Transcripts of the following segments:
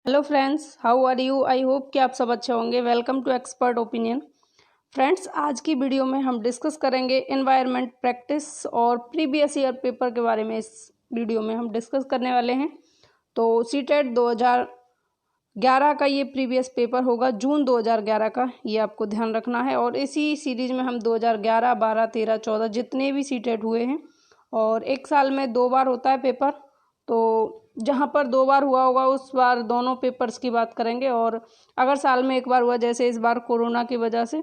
Hello friends, how are you. I hope कि आप सब अच्छे होंगे। Welcome to expert opinion. Friends, आज की वीडियो में हम डिस्कस करेंगे एनवायरनमेंट प्रैक्टिस और प्रीवियस ईयर पेपर के बारे में। इस वीडियो में हम डिस्कस करने वाले हैं। तो सीटेट 2011 का ये प्रीवियस पेपर होगा, जून 2011 का, ये आपको ध्यान रखना है। और इसी सीरीज में हम 2011, 12, 13, 14 जितने भी सीटेट हुए हैं, और एक साल में 2 बार होता है पेपर, तो जहाँ पर 2 बार हुआ होगा उस बार दोनों पेपर्स की बात करेंगे। और अगर साल में 1 बार हुआ, जैसे इस बार कोरोना की वजह से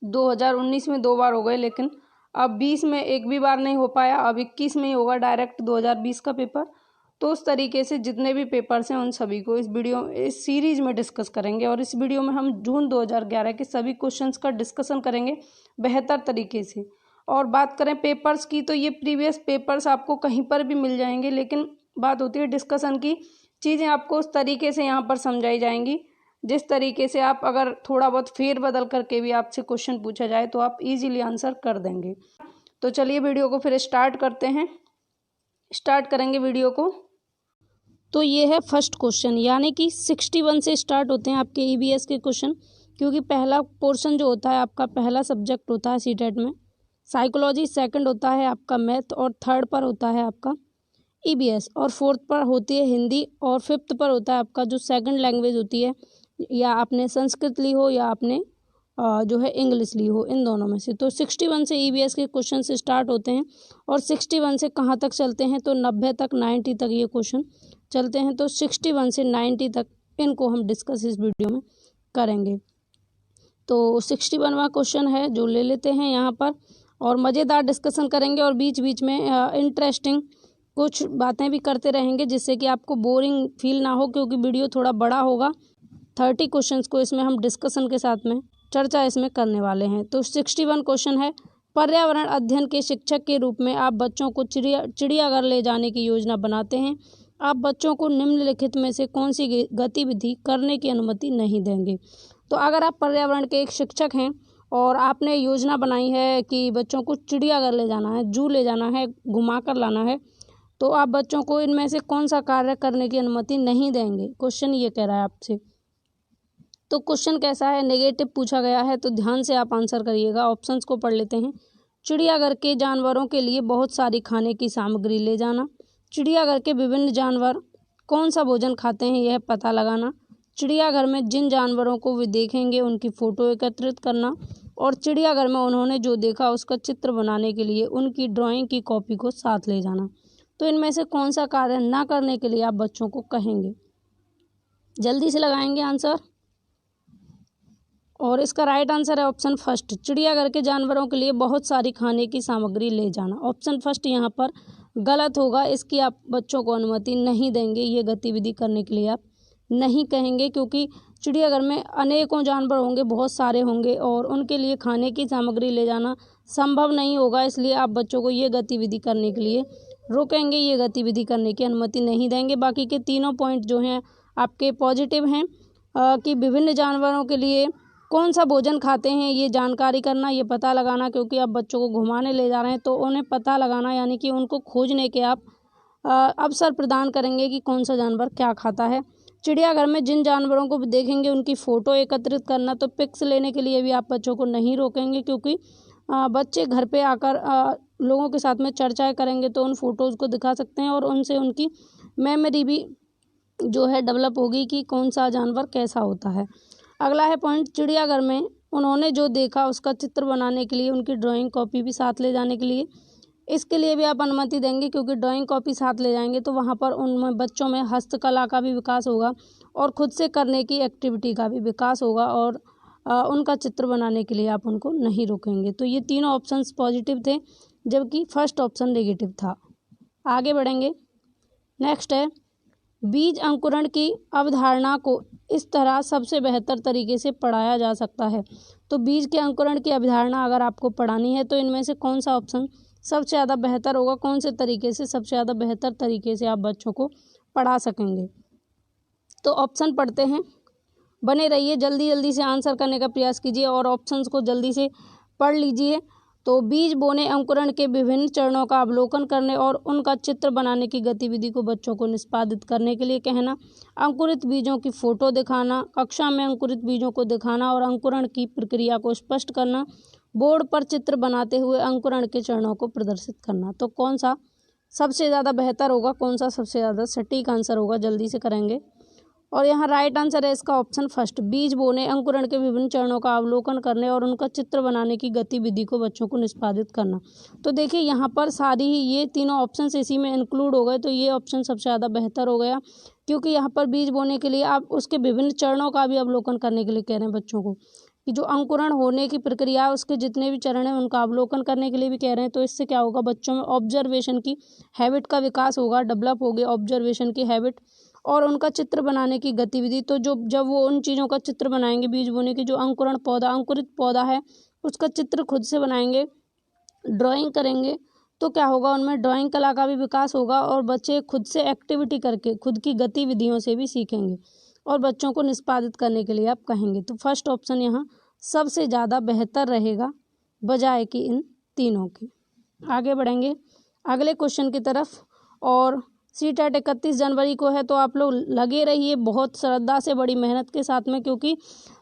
2019 में 2 बार हो गए, लेकिन अब 20 में एक भी बार नहीं हो पाया, अब 21 में ही होगा डायरेक्ट 2020 का पेपर। तो उस तरीके से जितने भी पेपर्स हैं उन सभी को इस सीरीज में डिस्कस करेंगे। और इस वीडियो में हम जून 2011 के सभी क्वेश्चंस का डिस्कशन करेंगे बेहतर तरीके से। और बात करें पेपर्स की, तो ये प्रीवियस पेपर्स आपको कहीं पर भी मिल जाएंगे, लेकिन बात होती है डिस्कशन की। चीज़ें आपको उस तरीके से यहाँ पर समझाई जाएंगी जिस तरीके से आप, अगर थोड़ा बहुत फेर बदल करके भी आपसे क्वेश्चन पूछा जाए तो आप इजीली आंसर कर देंगे। तो चलिए वीडियो को फिर स्टार्ट करते हैं। स्टार्ट करेंगे वीडियो को। तो ये है फर्स्ट क्वेश्चन, यानी कि 61 से स्टार्ट होते हैं आपके ईवीएस के क्वेश्चन, क्योंकि पहला पोर्शन जो होता है आपका, पहला सब्जेक्ट होता है सीटेट में साइकोलॉजी, सेकंड होता है आपका मैथ, और थर्ड पर होता है आपका ईबीएस, और फोर्थ पर होती है हिंदी, और फिफ्थ पर होता है आपका जो सेकंड लैंग्वेज होती है, या आपने संस्कृत ली हो या आपने जो है इंग्लिश ली हो, इन दोनों में से। तो 61 से ईबीएस के क्वेश्चन से स्टार्ट होते हैं, और 61 से कहाँ तक चलते हैं, तो 90 तक, 90 तक ये क्वेश्चन चलते हैं। तो 61 से 90 तक इनको हम डिस्कस इस वीडियो में करेंगे। तो 61वां क्वेश्चन है जो ले लेते हैं यहाँ पर, और मज़ेदार डिस्कशन करेंगे, और बीच बीच में इंटरेस्टिंग कुछ बातें भी करते रहेंगे, जिससे कि आपको बोरिंग फील ना हो, क्योंकि वीडियो थोड़ा बड़ा होगा। 30 क्वेश्चंस को इसमें हम डिस्कशन के साथ में चर्चा इसमें करने वाले हैं। तो 61 क्वेश्चन है, पर्यावरण अध्ययन के शिक्षक के रूप में आप बच्चों को चिड़ियाघर ले जाने की योजना बनाते हैं। आप बच्चों को निम्नलिखित में से कौन सी गतिविधि करने की अनुमति नहीं देंगे। तो अगर आप पर्यावरण के एक शिक्षक हैं और आपने योजना बनाई है कि बच्चों को चिड़ियाघर ले जाना है, जू ले जाना है, घुमा कर लाना है, तो आप बच्चों को इनमें से कौन सा कार्य करने की अनुमति नहीं देंगे। क्वेश्चन ये कह रहा है आपसे। तो क्वेश्चन कैसा है, नेगेटिव पूछा गया है, तो ध्यान से आप आंसर करिएगा। ऑप्शंस को पढ़ लेते हैं। चिड़ियाघर के जानवरों के लिए बहुत सारी खाने की सामग्री ले जाना, चिड़ियाघर के विभिन्न जानवर कौन सा भोजन खाते हैं यह पता लगाना, चिड़ियाघर में जिन जानवरों को वे देखेंगे उनकी फ़ोटो एकत्रित करना, और चिड़ियाघर में उन्होंने जो देखा उसका चित्र बनाने के लिए उनकी ड्राइंग की कॉपी को साथ ले जाना। तो इनमें से कौन सा कार्य ना करने के लिए आप बच्चों को कहेंगे। जल्दी से लगाएंगे आंसर। और इसका राइट आंसर है ऑप्शन फर्स्ट, चिड़ियाघर के जानवरों के लिए बहुत सारी खाने की सामग्री ले जाना। ऑप्शन फर्स्ट यहाँ पर गलत होगा, इसकी आप बच्चों को अनुमति नहीं देंगे, ये गतिविधि करने के लिए आप नहीं कहेंगे, क्योंकि चिड़ियाघर में अनेकों जानवर होंगे, बहुत सारे होंगे, और उनके लिए खाने की सामग्री ले जाना संभव नहीं होगा। इसलिए आप बच्चों को ये गतिविधि करने के लिए रोकेंगे, ये गतिविधि करने की अनुमति नहीं देंगे। बाकी के तीनों पॉइंट जो हैं आपके पॉजिटिव हैं, कि विभिन्न जानवरों के लिए कौन सा भोजन खाते हैं ये जानकारी करना, ये पता लगाना, क्योंकि आप बच्चों को घुमाने ले जा रहे हैं तो उन्हें पता लगाना, यानी कि उनको खोजने के आप अवसर प्रदान करेंगे कि कौन सा जानवर क्या खाता है। चिड़ियाघर में जिन जानवरों को देखेंगे उनकी फ़ोटो एकत्रित करना, तो पिक्स लेने के लिए भी आप बच्चों को नहीं रोकेंगे, क्योंकि बच्चे घर पे आकर लोगों के साथ में चर्चाएं करेंगे तो उन फोटोज़ को दिखा सकते हैं, और उनसे उनकी मेमोरी भी जो है डेवलप होगी कि कौन सा जानवर कैसा होता है। अगला है पॉइंट, चिड़ियाघर में उन्होंने जो देखा उसका चित्र बनाने के लिए उनकी ड्राइंग कॉपी भी साथ ले जाने के लिए, इसके लिए भी आप अनुमति देंगे, क्योंकि ड्राइंग कॉपी साथ ले जाएंगे तो वहाँ पर उनमें बच्चों में हस्तकला का भी विकास होगा, और खुद से करने की एक्टिविटी का भी विकास होगा, और उनका चित्र बनाने के लिए आप उनको नहीं रोकेंगे। तो ये तीनों ऑप्शंस पॉजिटिव थे, जबकि फर्स्ट ऑप्शन नेगेटिव था। आगे बढ़ेंगे। नेक्स्ट है, बीज अंकुरण की अवधारणा को इस तरह सबसे बेहतर तरीके से पढ़ाया जा सकता है। तो बीज के अंकुरण की अवधारणा अगर आपको पढ़ानी है तो इनमें से कौन सा ऑप्शन सबसे ज़्यादा बेहतर होगा, कौन से तरीके से सबसे ज़्यादा बेहतर तरीके से आप बच्चों को पढ़ा सकेंगे। तो ऑप्शन पढ़ते हैं, बने रहिए, जल्दी जल्दी से आंसर करने का प्रयास कीजिए और ऑप्शंस को जल्दी से पढ़ लीजिए। तो बीज बोने अंकुरण के विभिन्न चरणों का अवलोकन करने और उनका चित्र बनाने की गतिविधि को बच्चों को निष्पादित करने के लिए कहना, अंकुरित बीजों की फोटो दिखाना, कक्षा में अंकुरित बीजों को दिखाना और अंकुरण की प्रक्रिया को स्पष्ट करना, बोर्ड पर चित्र बनाते हुए अंकुरण के चरणों को प्रदर्शित करना। तो कौन सा सबसे ज़्यादा बेहतर होगा, कौन सा सबसे ज़्यादा सटीक आंसर होगा, जल्दी से करेंगे। और यहाँ राइट आंसर है इसका ऑप्शन फर्स्ट, बीज बोने अंकुरण के विभिन्न चरणों का अवलोकन करने और उनका चित्र बनाने की गतिविधि को बच्चों को निष्पादित करना। तो देखिए यहाँ पर सारी ही ये तीनों ऑप्शन इसी में इंक्लूड हो गए, तो ये ऑप्शन सबसे ज़्यादा बेहतर हो गया, क्योंकि यहाँ पर बीज बोने के लिए आप उसके विभिन्न चरणों का भी अवलोकन करने के लिए कह रहे हैं बच्चों को, कि जो अंकुरण होने की प्रक्रिया उसके जितने भी चरण हैं उनका अवलोकन करने के लिए भी कह रहे हैं। तो इससे क्या होगा, बच्चों में ऑब्जर्वेशन की हैबिट का विकास होगा, डेवलप होगी ऑब्जर्वेशन की हैबिट, और उनका चित्र बनाने की गतिविधि। तो जब वो उन चीज़ों का चित्र बनाएंगे, बीज बोने की जो अंकुरित पौधा है उसका चित्र खुद से बनाएंगे, ड्राइंग करेंगे, तो क्या होगा, उनमें ड्राइंग कला का भी विकास होगा और बच्चे खुद से एक्टिविटी करके खुद की गतिविधियों से भी सीखेंगे और बच्चों को निष्पादित करने के लिए आप कहेंगे। तो फर्स्ट ऑप्शन यहाँ सबसे ज़्यादा बेहतर रहेगा बजाय कि इन तीनों की। आगे बढ़ेंगे अगले क्वेश्चन की तरफ। और सीटेट 31 जनवरी को है, तो आप लोग लगे रहिए बहुत श्रद्धा से, बड़ी मेहनत के साथ में, क्योंकि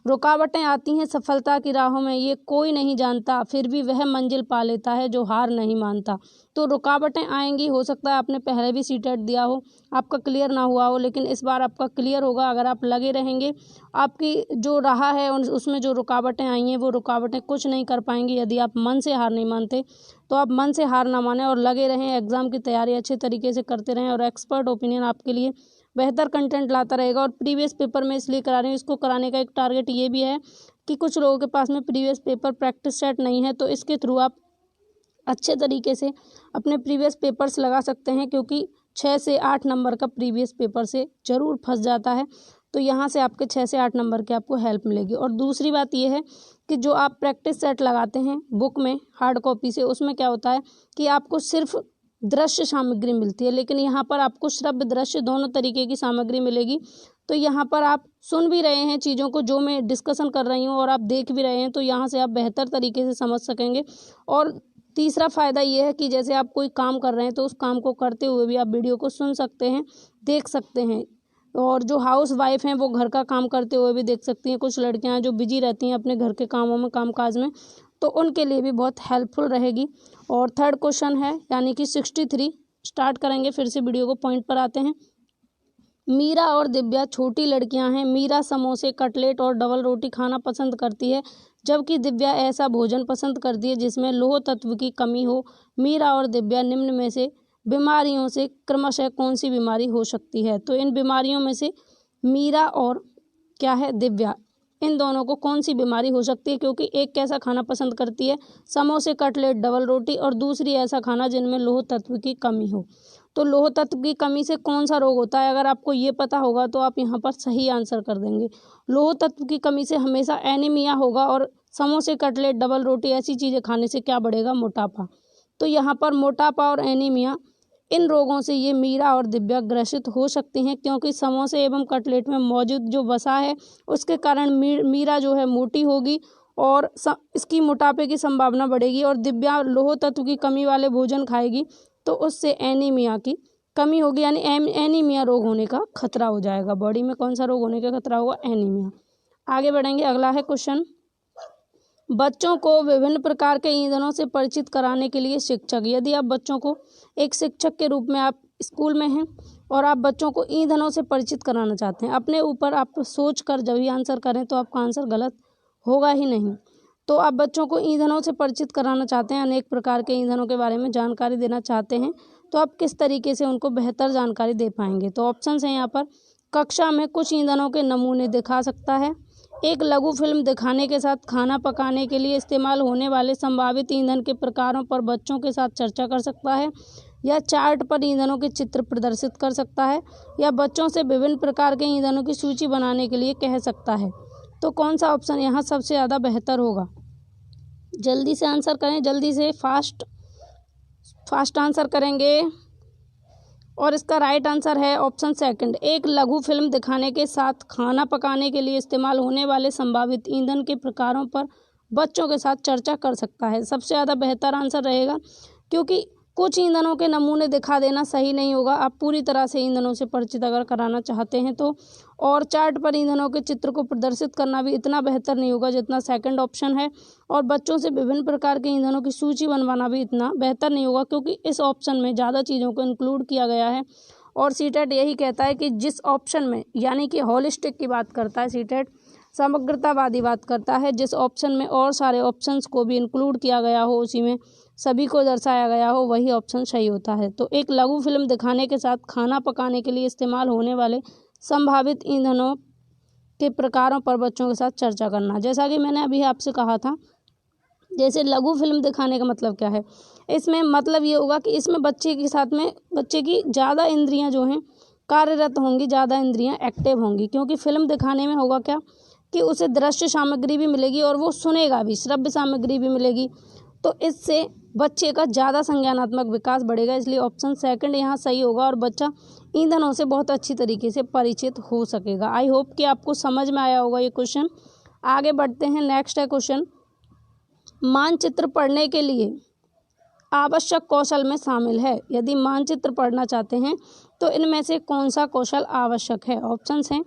रुकावटें आती हैं सफलता की राहों में, ये कोई नहीं जानता, फिर भी वह मंजिल पा लेता है जो हार नहीं मानता। तो रुकावटें आएंगी, हो सकता है आपने पहले भी सीटेट दिया हो, आपका क्लियर ना हुआ हो, लेकिन इस बार आपका क्लियर होगा अगर आप लगे रहेंगे। आपकी जो राह है उसमें जो रुकावटें आई हैं वो रुकावटें कुछ नहीं कर पाएंगी यदि आप मन से हार नहीं मानते। तो आप मन से हार ना माने और लगे रहें, एग्ज़ाम की तैयारी अच्छे तरीके से करते रहें, और एक्सपर्ट ओपिनियन आपके लिए बेहतर कंटेंट लाता रहेगा। और प्रीवियस पेपर में इसलिए करा रही हूँ, इसको कराने का एक टारगेट ये भी है कि कुछ लोगों के पास में प्रीवियस पेपर प्रैक्टिस सेट नहीं है, तो इसके थ्रू आप अच्छे तरीके से अपने प्रीवियस पेपर्स लगा सकते हैं, क्योंकि 6 से 8 नंबर का प्रीवियस पेपर से ज़रूर फंस जाता है। तो यहाँ से आपके 6 से 8 नंबर की आपको हेल्प मिलेगी। और दूसरी बात यह है कि जो आप प्रैक्टिस सेट लगाते हैं बुक में हार्ड कॉपी से, उसमें क्या होता है कि आपको सिर्फ दृश्य सामग्री मिलती है, लेकिन यहाँ पर आपको श्रव्य दृश्य दोनों तरीके की सामग्री मिलेगी। तो यहाँ पर आप सुन भी रहे हैं चीज़ों को जो मैं डिस्कशन कर रही हूँ, और आप देख भी रहे हैं, तो यहाँ से आप बेहतर तरीके से समझ सकेंगे। और तीसरा फ़ायदा ये है कि जैसे आप कोई काम कर रहे हैं तो उस काम को करते हुए भी आप वीडियो को सुन सकते हैं, देख सकते हैं। और जो हाउस वाइफ हैं वो घर का काम करते हुए भी देख सकती हैं, कुछ लड़कियां जो बिजी रहती हैं अपने घर के कामों में, कामकाज में, तो उनके लिए भी बहुत हेल्पफुल रहेगी। और थर्ड क्वेश्चन है यानी कि 63 स्टार्ट करेंगे, फिर से वीडियो को पॉइंट पर आते हैं। मीरा और दिव्या छोटी लड़कियां हैं। मीरा समोसे, कटलेट और डबल रोटी खाना पसंद करती है, जबकि दिव्या ऐसा भोजन पसंद करती है जिसमें लौह तत्व की कमी हो। मीरा और दिव्या निम्न में से बीमारियों से क्रमशः कौन सी बीमारी हो सकती है? तो इन बीमारियों में से मीरा और क्या है, दिव्या, इन दोनों को कौन सी बीमारी हो सकती है? क्योंकि एक कैसा खाना पसंद करती है, समोसे, कटलेट, डबल रोटी, और दूसरी ऐसा खाना जिनमें लौह तत्व की कमी हो। तो लौह तत्व की कमी से कौन सा रोग होता है? अगर आपको ये पता होगा तो आप यहाँ पर सही आंसर कर देंगे। लौह तत्व की कमी से हमेशा एनीमिया होगा, और समोसे, कटलेट, डबल रोटी ऐसी चीज़ें खाने से क्या बढ़ेगा? मोटापा। तो यहाँ पर मोटापा और एनीमिया, इन रोगों से ये मीरा और दिव्या ग्रसित हो सकती हैं, क्योंकि समोसे एवं कटलेट में मौजूद जो वसा है उसके कारण मीरा जो है मोटी होगी और इसकी मोटापे की संभावना बढ़ेगी, और दिव्या लौह तत्व की कमी वाले भोजन खाएगी तो उससे एनीमिया की कमी होगी, यानी एनीमिया रोग होने का खतरा हो जाएगा। बॉडी में कौन सा रोग होने का खतरा होगा? एनीमिया। आगे बढ़ेंगे, अगला है क्वेश्चन, बच्चों को विभिन्न प्रकार के ईंधनों से परिचित कराने के लिए शिक्षक। यदि आप बच्चों को एक शिक्षक के रूप में आप स्कूल में हैं और आप बच्चों को ईंधनों से परिचित कराना चाहते हैं, अपने ऊपर आप सोच कर जब ही आंसर करें तो आपका आंसर गलत होगा ही नहीं। तो आप बच्चों को ईंधनों से परिचित कराना चाहते हैं, अनेक प्रकार के ईंधनों के बारे में जानकारी देना चाहते हैं, तो आप किस तरीके से उनको बेहतर जानकारी दे पाएंगे? तो ऑप्शन हैं यहाँ पर, कक्षा में कुछ ईंधनों के नमूने दिखा सकता है, एक लघु फिल्म दिखाने के साथ खाना पकाने के लिए इस्तेमाल होने वाले संभावित ईंधन के प्रकारों पर बच्चों के साथ चर्चा कर सकता है, या चार्ट पर ईंधनों के चित्र प्रदर्शित कर सकता है, या बच्चों से विभिन्न प्रकार के ईंधनों की सूची बनाने के लिए कह सकता है। तो कौन सा ऑप्शन यहाँ सबसे ज़्यादा बेहतर होगा? जल्दी से आंसर करें, जल्दी से फास्ट आंसर करेंगे। और इसका राइट आंसर है ऑप्शन सेकंड, एक लघु फिल्म दिखाने के साथ खाना पकाने के लिए इस्तेमाल होने वाले संभावित ईंधन के प्रकारों पर बच्चों के साथ चर्चा कर सकता है। सबसे ज़्यादा बेहतर आंसर रहेगा, क्योंकि कुछ ईंधनों के नमूने दिखा देना सही नहीं होगा। आप पूरी तरह से ईंधनों से परिचित अगर कराना चाहते हैं तो, और चार्ट पर ईंधनों के चित्र को प्रदर्शित करना भी इतना बेहतर नहीं होगा जितना सेकंड ऑप्शन है। और बच्चों से विभिन्न प्रकार के ईंधनों की सूची बनवाना भी इतना बेहतर नहीं होगा, क्योंकि इस ऑप्शन में ज़्यादा चीज़ों को इंक्लूड किया गया है। और सीटेट यही कहता है कि जिस ऑप्शन में, यानी कि होलिस्टिक की बात करता है सीटेट, समग्रतावादी बात करता है, जिस ऑप्शन में और सारे ऑप्शंस को भी इंक्लूड किया गया हो, उसी में सभी को दर्शाया गया हो, वही ऑप्शन सही होता है। तो एक लघु फिल्म दिखाने के साथ खाना पकाने के लिए इस्तेमाल होने वाले संभावित ईंधनों के प्रकारों पर बच्चों के साथ चर्चा करना। जैसा कि मैंने अभी आपसे कहा था, जैसे लघु फिल्म दिखाने का मतलब क्या है, इसमें मतलब ये होगा कि इसमें बच्चे के साथ में बच्चे की ज़्यादा इंद्रियां जो हैं कार्यरत होंगी, ज़्यादा इंद्रियां एक्टिव होंगी, क्योंकि फिल्म दिखाने में होगा क्या कि उसे दृश्य सामग्री भी मिलेगी और वो सुनेगा भी, श्रव्य सामग्री भी मिलेगी। तो इससे बच्चे का ज़्यादा संज्ञानात्मक विकास बढ़ेगा, इसलिए ऑप्शन सेकंड यहाँ सही होगा और बच्चा ईंधनों से बहुत अच्छी तरीके से परिचित हो सकेगा। आई होप कि आपको समझ में आया होगा ये क्वेश्चन। आगे बढ़ते हैं, नेक्स्ट है क्वेश्चन, मानचित्र पढ़ने के लिए आवश्यक कौशल में शामिल है। यदि मानचित्र पढ़ना चाहते हैं तो इनमें से कौन सा कौशल आवश्यक है? ऑप्शंस हैं,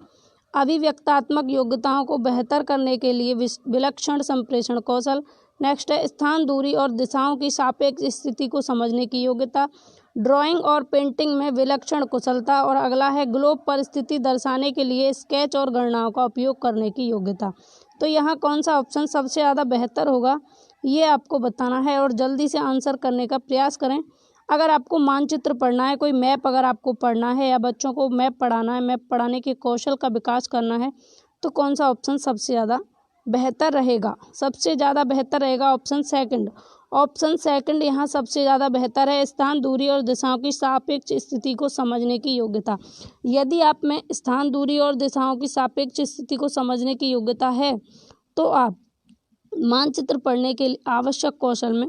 अभिव्यक्तात्मक योग्यताओं को बेहतर करने के लिए विलक्षण संप्रेषण कौशल। नेक्स्ट है स्थान, दूरी और दिशाओं की सापेक्ष स्थिति को समझने की योग्यता। ड्राइंग और पेंटिंग में विलक्षण कुशलता। और अगला है ग्लोब पर स्थिति दर्शाने के लिए स्केच और गणनाओं का उपयोग करने की योग्यता। तो यहाँ कौन सा ऑप्शन सबसे ज़्यादा बेहतर होगा, ये आपको बताना है और जल्दी से आंसर करने का प्रयास करें। अगर आपको मानचित्र पढ़ना है, कोई मैप अगर आपको पढ़ना है या बच्चों को मैप पढ़ाना है, मैप पढ़ाने के कौशल का विकास करना है, तो कौन सा ऑप्शन सबसे ज़्यादा बेहतर रहेगा? सबसे ज़्यादा बेहतर रहेगा ऑप्शन सेकंड। ऑप्शन सेकंड यहाँ सबसे ज़्यादा बेहतर है, स्थान, दूरी और दिशाओं की सापेक्ष स्थिति को समझने की योग्यता। यदि आप में स्थान, दूरी और दिशाओं की सापेक्ष स्थिति को समझने की योग्यता है तो आप मानचित्र पढ़ने के लिए आवश्यक कौशल में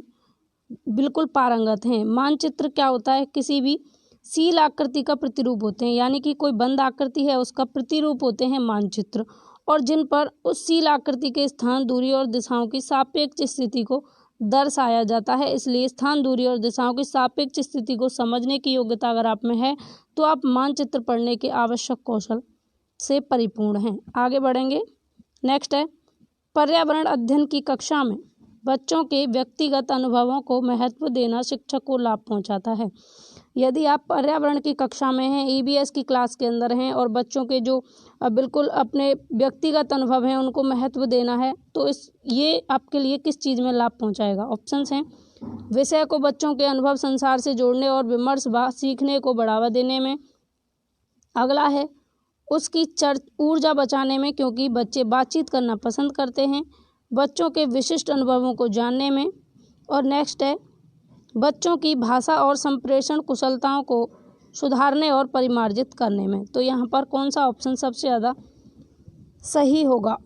बिल्कुल पारंगत हैं। मानचित्र क्या होता है? किसी भी सील आकृति का प्रतिरूप होते हैं, यानी कि कोई बंद आकृति है उसका प्रतिरूप होते हैं मानचित्र, और जिन पर उस सील आकृति के स्थान, दूरी और दिशाओं की सापेक्ष स्थिति को दर्शाया जाता है। इसलिए स्थान, दूरी और दिशाओं की सापेक्ष स्थिति को समझने की योग्यता अगर आप में है तो आप मानचित्र पढ़ने के आवश्यक कौशल से परिपूर्ण हैं। आगे बढ़ेंगे, नेक्स्ट है पर्यावरण अध्ययन की कक्षा में बच्चों के व्यक्तिगत अनुभवों को महत्व देना शिक्षक को लाभ पहुंचाता है। यदि आप पर्यावरण की कक्षा में हैं, ईबीएस की क्लास के अंदर हैं और बच्चों के जो बिल्कुल अपने व्यक्तिगत अनुभव हैं उनको महत्व देना है, तो ये आपके लिए किस चीज़ में लाभ पहुंचाएगा? ऑप्शंस हैं, विषय को बच्चों के अनुभव संसार से जोड़ने और विमर्श व सीखने को बढ़ावा देने में। अगला है उसकी ऊर्जा बचाने में, क्योंकि बच्चे बातचीत करना पसंद करते हैं, बच्चों के विशिष्ट अनुभवों को जानने में। और नेक्स्ट है बच्चों की भाषा और संप्रेषण कुशलताओं को सुधारने और परिमार्जित करने में। तो यहाँ पर कौन सा ऑप्शन सबसे ज़्यादा सही होगा?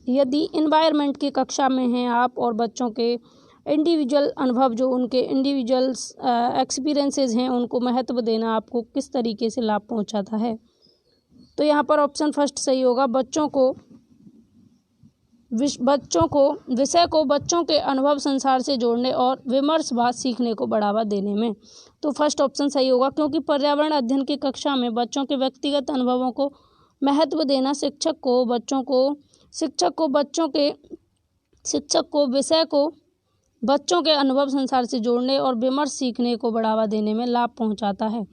यदि इन्वायरमेंट की कक्षा में हैं आप और बच्चों के इंडिविजुअल अनुभव, जो उनके इंडिविजुअल्स एक्सपीरियंसेस हैं, उनको महत्व देना आपको किस तरीके से लाभ पहुँचाता है? तो यहाँ पर ऑप्शन फर्स्ट सही होगा, बच्चों को विषय को बच्चों के अनुभव संसार से जोड़ने और विमर्शवाद सीखने को बढ़ावा देने में। तो फर्स्ट ऑप्शन सही होगा, क्योंकि पर्यावरण अध्ययन की कक्षा में बच्चों के व्यक्तिगत अनुभवों को महत्व देना शिक्षक को विषय को बच्चों के अनुभव संसार से जोड़ने और विमर्श सीखने को बढ़ावा देने में लाभ पहुंचाता है।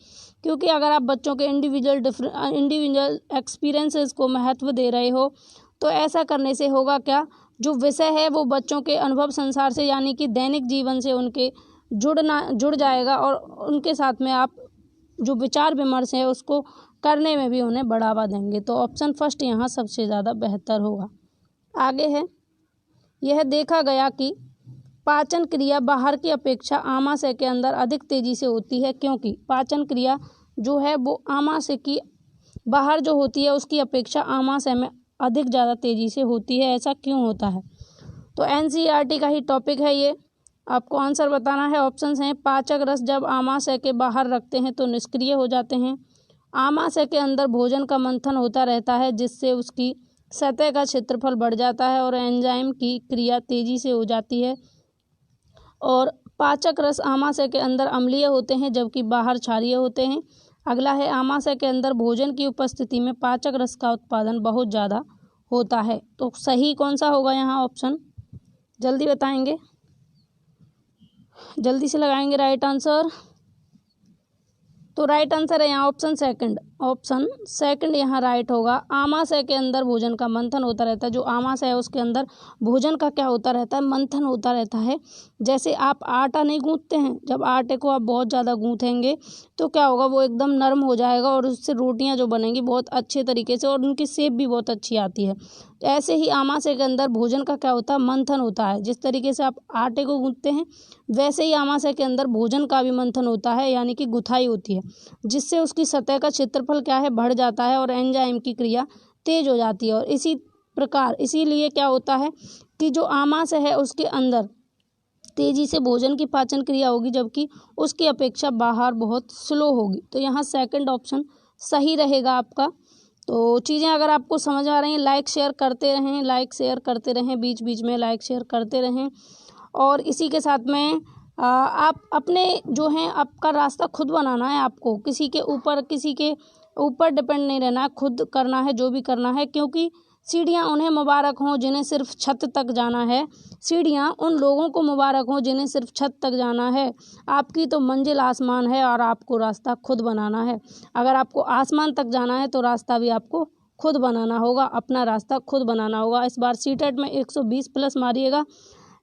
क्योंकि अगर आप बच्चों के इंडिविजुअल एक्सपीरियंसेस को महत्व दे रहे हो तो ऐसा करने से होगा क्या, जो विषय है वो बच्चों के अनुभव संसार से, यानी कि दैनिक जीवन से उनके जुड़ जाएगा और उनके साथ में आप जो विचार विमर्श है उसको करने में भी उन्हें बढ़ावा देंगे। तो ऑप्शन फर्स्ट यहाँ सबसे ज़्यादा बेहतर होगा। आगे है, यह देखा गया कि पाचन क्रिया बाहर की अपेक्षा आमाशय के अंदर अधिक तेज़ी से होती है, क्योंकि पाचन क्रिया जो है वो आमाशय की बाहर जो होती है उसकी अपेक्षा आमाशय में अधिक ज़्यादा तेज़ी से होती है। ऐसा क्यों होता है? तो एनसीईआरटी का ही टॉपिक है ये, आपको आंसर बताना है। ऑप्शंस हैं, पाचक रस जब आमाशय के बाहर रखते हैं तो निष्क्रिय हो जाते हैं, आमाशय के अंदर भोजन का मंथन होता रहता है जिससे उसकी सतह का क्षेत्रफल बढ़ जाता है और एंजाइम की क्रिया तेजी से हो जाती है। और पाचक रस आमाशय के अंदर अम्लीय होते हैं जबकि बाहर क्षारीय होते हैं। अगला है, आमाशय के अंदर भोजन की उपस्थिति में पाचक रस का उत्पादन बहुत ज़्यादा होता है। तो सही कौन सा होगा यहाँ ऑप्शन, जल्दी बताएंगे, जल्दी से लगाएंगे राइट आंसर। तो राइट आंसर है यहाँ ऑप्शन सेकंड। ऑप्शन सेकंड यहाँ राइट होगा। आमाशय के अंदर भोजन का मंथन होता रहता है। जो आमाशय है उसके अंदर भोजन का क्या होता रहता है, मंथन होता रहता है। जैसे आप आटा नहीं गूंथते हैं, जब आटे को आप बहुत ज़्यादा गूंथेंगे तो क्या होगा, वो एकदम नरम हो जाएगा और उससे रोटियां जो बनेंगी बहुत अच्छे तरीके से और उनकी शेप भी बहुत अच्छी आती है। ऐसे ही आमाशय के अंदर भोजन का क्या होता है, मंथन होता है। जिस तरीके से आप आटे को गूंथते हैं वैसे ही आमाशय के अंदर भोजन का भी मंथन होता है, यानी कि गुथाई होती है, जिससे उसकी सतह का क्षेत्रफल क्या है, बढ़ जाता है और एंजाइम की क्रिया तेज हो जाती है। और इसी प्रकार इसीलिए क्या होता है कि जो आमाशय है उसके अंदर तेजी से भोजन की पाचन क्रिया होगी जबकि उसकी अपेक्षा बाहर बहुत स्लो होगी। तो यहाँ सेकंड ऑप्शन सही रहेगा आपका। तो चीज़ें अगर आपको समझ आ रही हैं, लाइक शेयर करते रहें, लाइक शेयर करते रहें, बीच बीच में लाइक शेयर करते रहें। और इसी के साथ में आप अपने जो हैं आपका रास्ता खुद बनाना है। आपको किसी के ऊपर डिपेंड नहीं रहना है, खुद करना है जो भी करना है। क्योंकि सीढ़ियाँ उन्हें मुबारक हों जिन्हें सिर्फ छत तक जाना है। सीढ़ियाँ उन लोगों को मुबारक हों जिन्हें सिर्फ छत तक जाना है। आपकी तो मंजिल आसमान है और आपको रास्ता खुद बनाना है। अगर आपको आसमान तक जाना है तो रास्ता भी आपको खुद बनाना होगा, अपना रास्ता खुद बनाना होगा। इस बार सीटेट में 120 प्लस मारिएगा,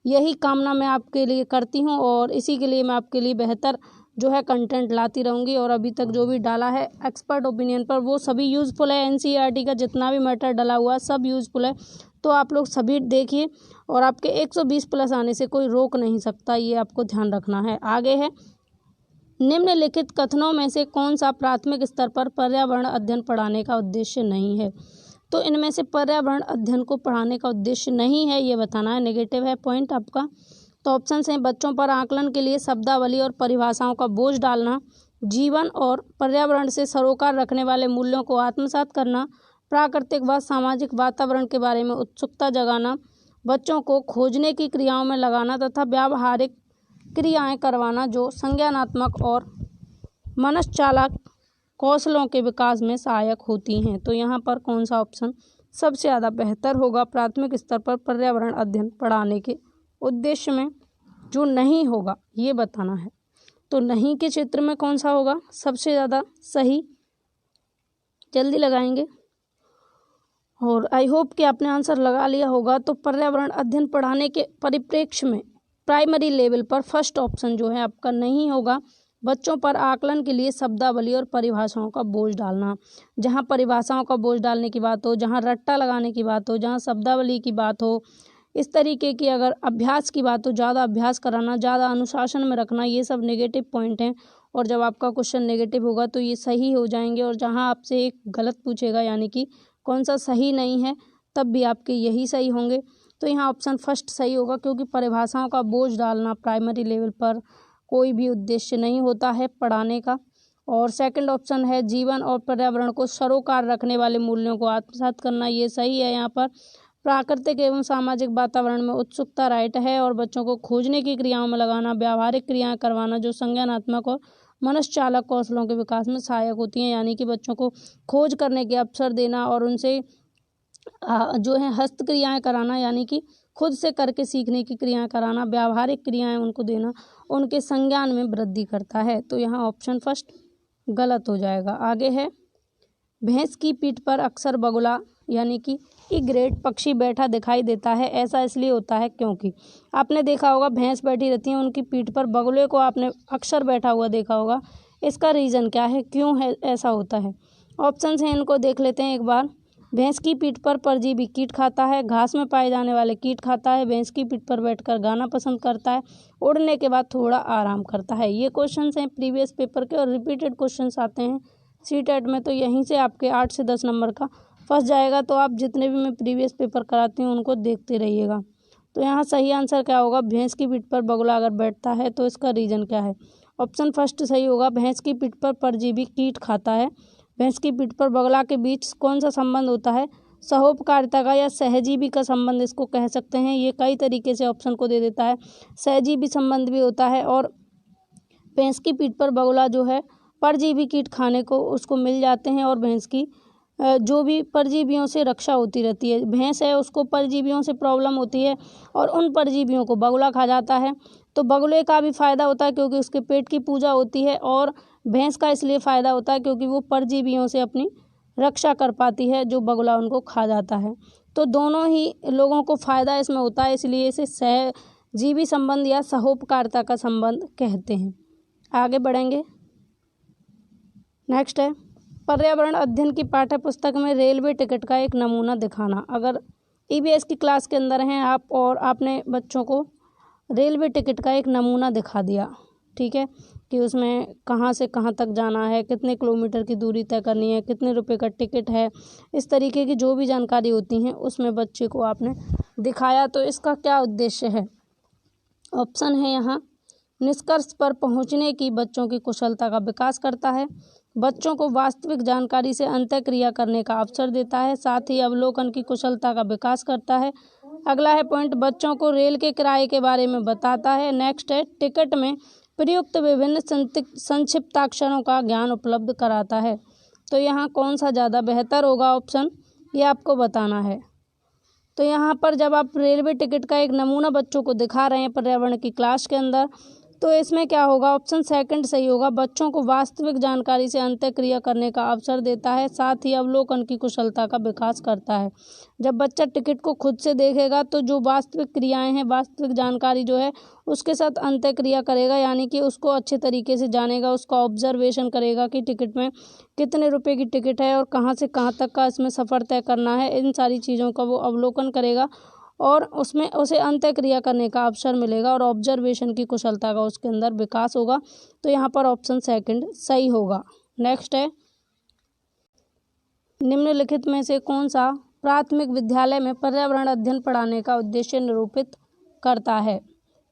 यही कामना मैं आपके लिए करती हूँ। और इसी के लिए मैं आपके लिए बेहतर जो है कंटेंट लाती रहूँगी। और अभी तक जो भी डाला है एक्सपर्ट ओपिनियन पर वो सभी यूज़फुल है। एनसीईआरटी का जितना भी मैटर डला हुआ है सब यूज़फुल है। तो आप लोग सभी देखिए और आपके 120 प्लस आने से कोई रोक नहीं सकता, ये आपको ध्यान रखना है। आगे है, निम्नलिखित कथनों में से कौन सा प्राथमिक स्तर पर पर्यावरण अध्ययन पढ़ाने का उद्देश्य नहीं है। तो इनमें से पर्यावरण अध्ययन को पढ़ाने का उद्देश्य नहीं है ये बताना है, नेगेटिव है पॉइंट आपका। तो ऑप्शन हैं, बच्चों पर आकलन के लिए शब्दावली और परिभाषाओं का बोझ डालना, जीवन और पर्यावरण से सरोकार रखने वाले मूल्यों को आत्मसात करना, प्राकृतिक व सामाजिक वातावरण के बारे में उत्सुकता जगाना, बच्चों को खोजने की क्रियाओं में लगाना तथा व्यावहारिक क्रियाएं करवाना जो संज्ञानात्मक और मनश्चालक कौशलों के विकास में सहायक होती हैं। तो यहाँ पर कौन सा ऑप्शन सबसे ज़्यादा बेहतर होगा प्राथमिक स्तर पर पर्यावरण अध्ययन पढ़ाने के उद्देश्य में, जो नहीं होगा ये बताना है। तो नहीं के क्षेत्र में कौन सा होगा सबसे ज़्यादा सही, जल्दी लगाएंगे। और आई होप कि आपने आंसर लगा लिया होगा। तो पर्यावरण अध्ययन पढ़ाने के परिप्रेक्ष्य में प्राइमरी लेवल पर फर्स्ट ऑप्शन जो है आपका नहीं होगा, बच्चों पर आकलन के लिए शब्दावली और परिभाषाओं का बोझ डालना। जहाँ परिभाषाओं का बोझ डालने की बात हो, जहाँ रट्टा लगाने की बात हो, जहाँ शब्दावली की बात हो, इस तरीके की अगर अभ्यास की बात हो, ज़्यादा अभ्यास कराना, ज़्यादा अनुशासन में रखना, ये सब नेगेटिव पॉइंट हैं। और जब आपका क्वेश्चन नेगेटिव होगा तो ये सही हो जाएंगे। और जहाँ आपसे एक गलत पूछेगा यानी कि कौन सा सही नहीं है, तब भी आपके यही सही होंगे। तो यहाँ ऑप्शन फर्स्ट सही होगा, क्योंकि परिभाषाओं का बोझ डालना प्राइमरी लेवल पर कोई भी उद्देश्य नहीं होता है पढ़ाने का। और सेकंड ऑप्शन है, जीवन और पर्यावरण को सरोकार रखने वाले मूल्यों को आत्मसात करना, ये सही है। यहाँ पर प्राकृतिक एवं सामाजिक वातावरण में उत्सुकता राइट है। और बच्चों को खोजने की क्रियाओं में लगाना, व्यावहारिक क्रियाएं करवाना जो संज्ञानात्मक और मनश्चालक कौशलों के विकास में सहायक होती हैं, यानी कि बच्चों को खोज करने के अवसर देना और उनसे जो है हस्तक्रियाएं कराना, यानी कि खुद से करके सीखने की क्रियाएं कराना, व्यावहारिक क्रियाएं उनको देना, उनके संज्ञान में वृद्धि करता है। तो यहाँ ऑप्शन फर्स्ट गलत हो जाएगा। आगे है, भैंस की पीठ पर अक्सर बगुला यानी कि इग्रेट पक्षी बैठा दिखाई देता है। ऐसा इसलिए होता है क्योंकि आपने देखा होगा भैंस बैठी रहती है, उनकी पीठ पर बगुले को आपने अक्सर बैठा हुआ देखा होगा। इसका रीज़न क्या है, क्यों है ऐसा होता है? ऑप्शंस हैं, इनको देख लेते हैं एक बार। भैंस की पीठ पर परजीवी कीट खाता है, घास में पाए जाने वाले कीट खाता है, भैंस की पीठ पर बैठकर गाना पसंद करता है, उड़ने के बाद थोड़ा आराम करता है। ये क्वेश्चंस हैं प्रीवियस पेपर के और रिपीटेड क्वेश्चंस आते हैं सीटेट में। तो यहीं से आपके 8 से 10 नंबर का फंस जाएगा। तो आप जितने भी मैं प्रीवियस पेपर कराती हूँ उनको देखते रहिएगा। तो यहाँ सही आंसर क्या होगा, भैंस की पीठ पर बगुला अगर बैठता है तो इसका रीज़न क्या है? ऑप्शन फर्स्ट सही होगा, भैंस की पीठ पर परजीवी कीट खाता है। भैंस की पीठ पर बगुला के बीच कौन सा संबंध होता है? सहोपकारिता का या सहजीवी का संबंध इसको कह सकते हैं। ये कई तरीके से ऑप्शन को दे देता है। सहजीवी संबंध भी होता है और भैंस की पीठ पर बगुला जो है परजीवी कीट खाने को उसको मिल जाते हैं और भैंस की जो भी परजीवियों से रक्षा होती रहती है। भैंस है उसको परजीवियों से प्रॉब्लम होती है और उन परजीवियों को बगुला खा जाता है। तो बगुले का भी फायदा होता है क्योंकि उसके पेट की पूजा होती है और भैंस का इसलिए फायदा होता है क्योंकि वो परजीवियों से अपनी रक्षा कर पाती है जो बगुला उनको खा जाता है। तो दोनों ही लोगों को फायदा इसमें होता है, इसलिए इसे सहजीवी संबंध या सहोपकारिता का संबंध कहते हैं। आगे बढ़ेंगे। नेक्स्ट है पर्यावरण अध्ययन की पाठ्य पुस्तक में रेलवे टिकट का एक नमूना दिखाना। अगर ईवीएस की क्लास के अंदर हैं आप और आपने बच्चों को रेलवे टिकट का एक नमूना दिखा दिया, ठीक है, कि उसमें कहाँ से कहाँ तक जाना है, कितने किलोमीटर की दूरी तय करनी है, कितने रुपए का टिकट है, इस तरीके की जो भी जानकारी होती हैं उसमें बच्चे को आपने दिखाया। तो इसका क्या उद्देश्य है? ऑप्शन है यहाँ निष्कर्ष पर पहुँचने की बच्चों की कुशलता का विकास करता है, बच्चों को वास्तविक जानकारी से अंतःक्रिया करने का अवसर देता है, साथ ही अवलोकन की कुशलता का विकास करता है। अगला है पॉइंट बच्चों को रेल के किराए के बारे में बताता है। नेक्स्ट है टिकट में प्रयुक्त विभिन्न संक्षिप्ताक्षरों का ज्ञान उपलब्ध कराता है। तो यहाँ कौन सा ज़्यादा बेहतर होगा ऑप्शन, ये आपको बताना है। तो यहाँ पर जब आप रेलवे टिकट का एक नमूना बच्चों को दिखा रहे हैं पर्यावरण की क्लास के अंदर, तो इसमें क्या होगा? ऑप्शन सेकंड सही होगा। बच्चों को वास्तविक जानकारी से अंतःक्रिया करने का अवसर देता है, साथ ही अवलोकन की कुशलता का विकास करता है। जब बच्चा टिकट को खुद से देखेगा तो जो वास्तविक क्रियाएं हैं, वास्तविक जानकारी जो है उसके साथ अंतःक्रिया करेगा, यानी कि उसको अच्छे तरीके से जानेगा, उसका ऑब्जर्वेशन करेगा कि टिकट में कितने रुपए की टिकट है और कहाँ से कहाँ तक का इसमें सफ़र तय करना है। इन सारी चीज़ों का वो अवलोकन करेगा और उसमें उसे अंतःक्रिया करने का अवसर मिलेगा और ऑब्जर्वेशन की कुशलता का उसके अंदर विकास होगा। तो यहाँ पर ऑप्शन सेकंड सही होगा। नेक्स्ट है निम्नलिखित में से कौन सा प्राथमिक विद्यालय में पर्यावरण अध्ययन पढ़ाने का उद्देश्य निरूपित करता है?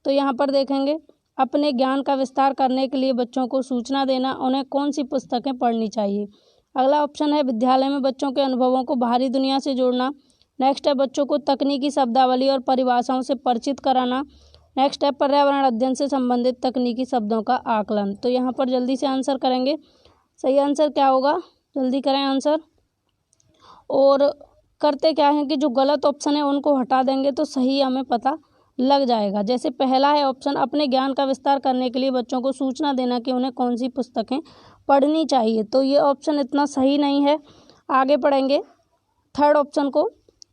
तो यहाँ पर देखेंगे अपने ज्ञान का विस्तार करने के लिए बच्चों को सूचना देना, उन्हें कौन सी पुस्तकें पढ़नी चाहिए। अगला ऑप्शन है विद्यालय में बच्चों के अनुभवों को बाहरी दुनिया से जोड़ना। नेक्स्ट है बच्चों को तकनीकी शब्दावली और परिभाषाओं से परिचित कराना। नेक्स्ट है पर्यावरण अध्ययन से संबंधित तकनीकी शब्दों का आकलन। तो यहाँ पर जल्दी से आंसर करेंगे। सही आंसर क्या होगा? जल्दी करें आंसर। और करते क्या है कि जो गलत ऑप्शन है उनको हटा देंगे तो सही हमें पता लग जाएगा। जैसे पहला है ऑप्शन अपने ज्ञान का विस्तार करने के लिए बच्चों को सूचना देना कि उन्हें कौन सी पुस्तकें पढ़नी चाहिए, तो ये ऑप्शन इतना सही नहीं है। आगे पढ़ेंगे थर्ड ऑप्शन को,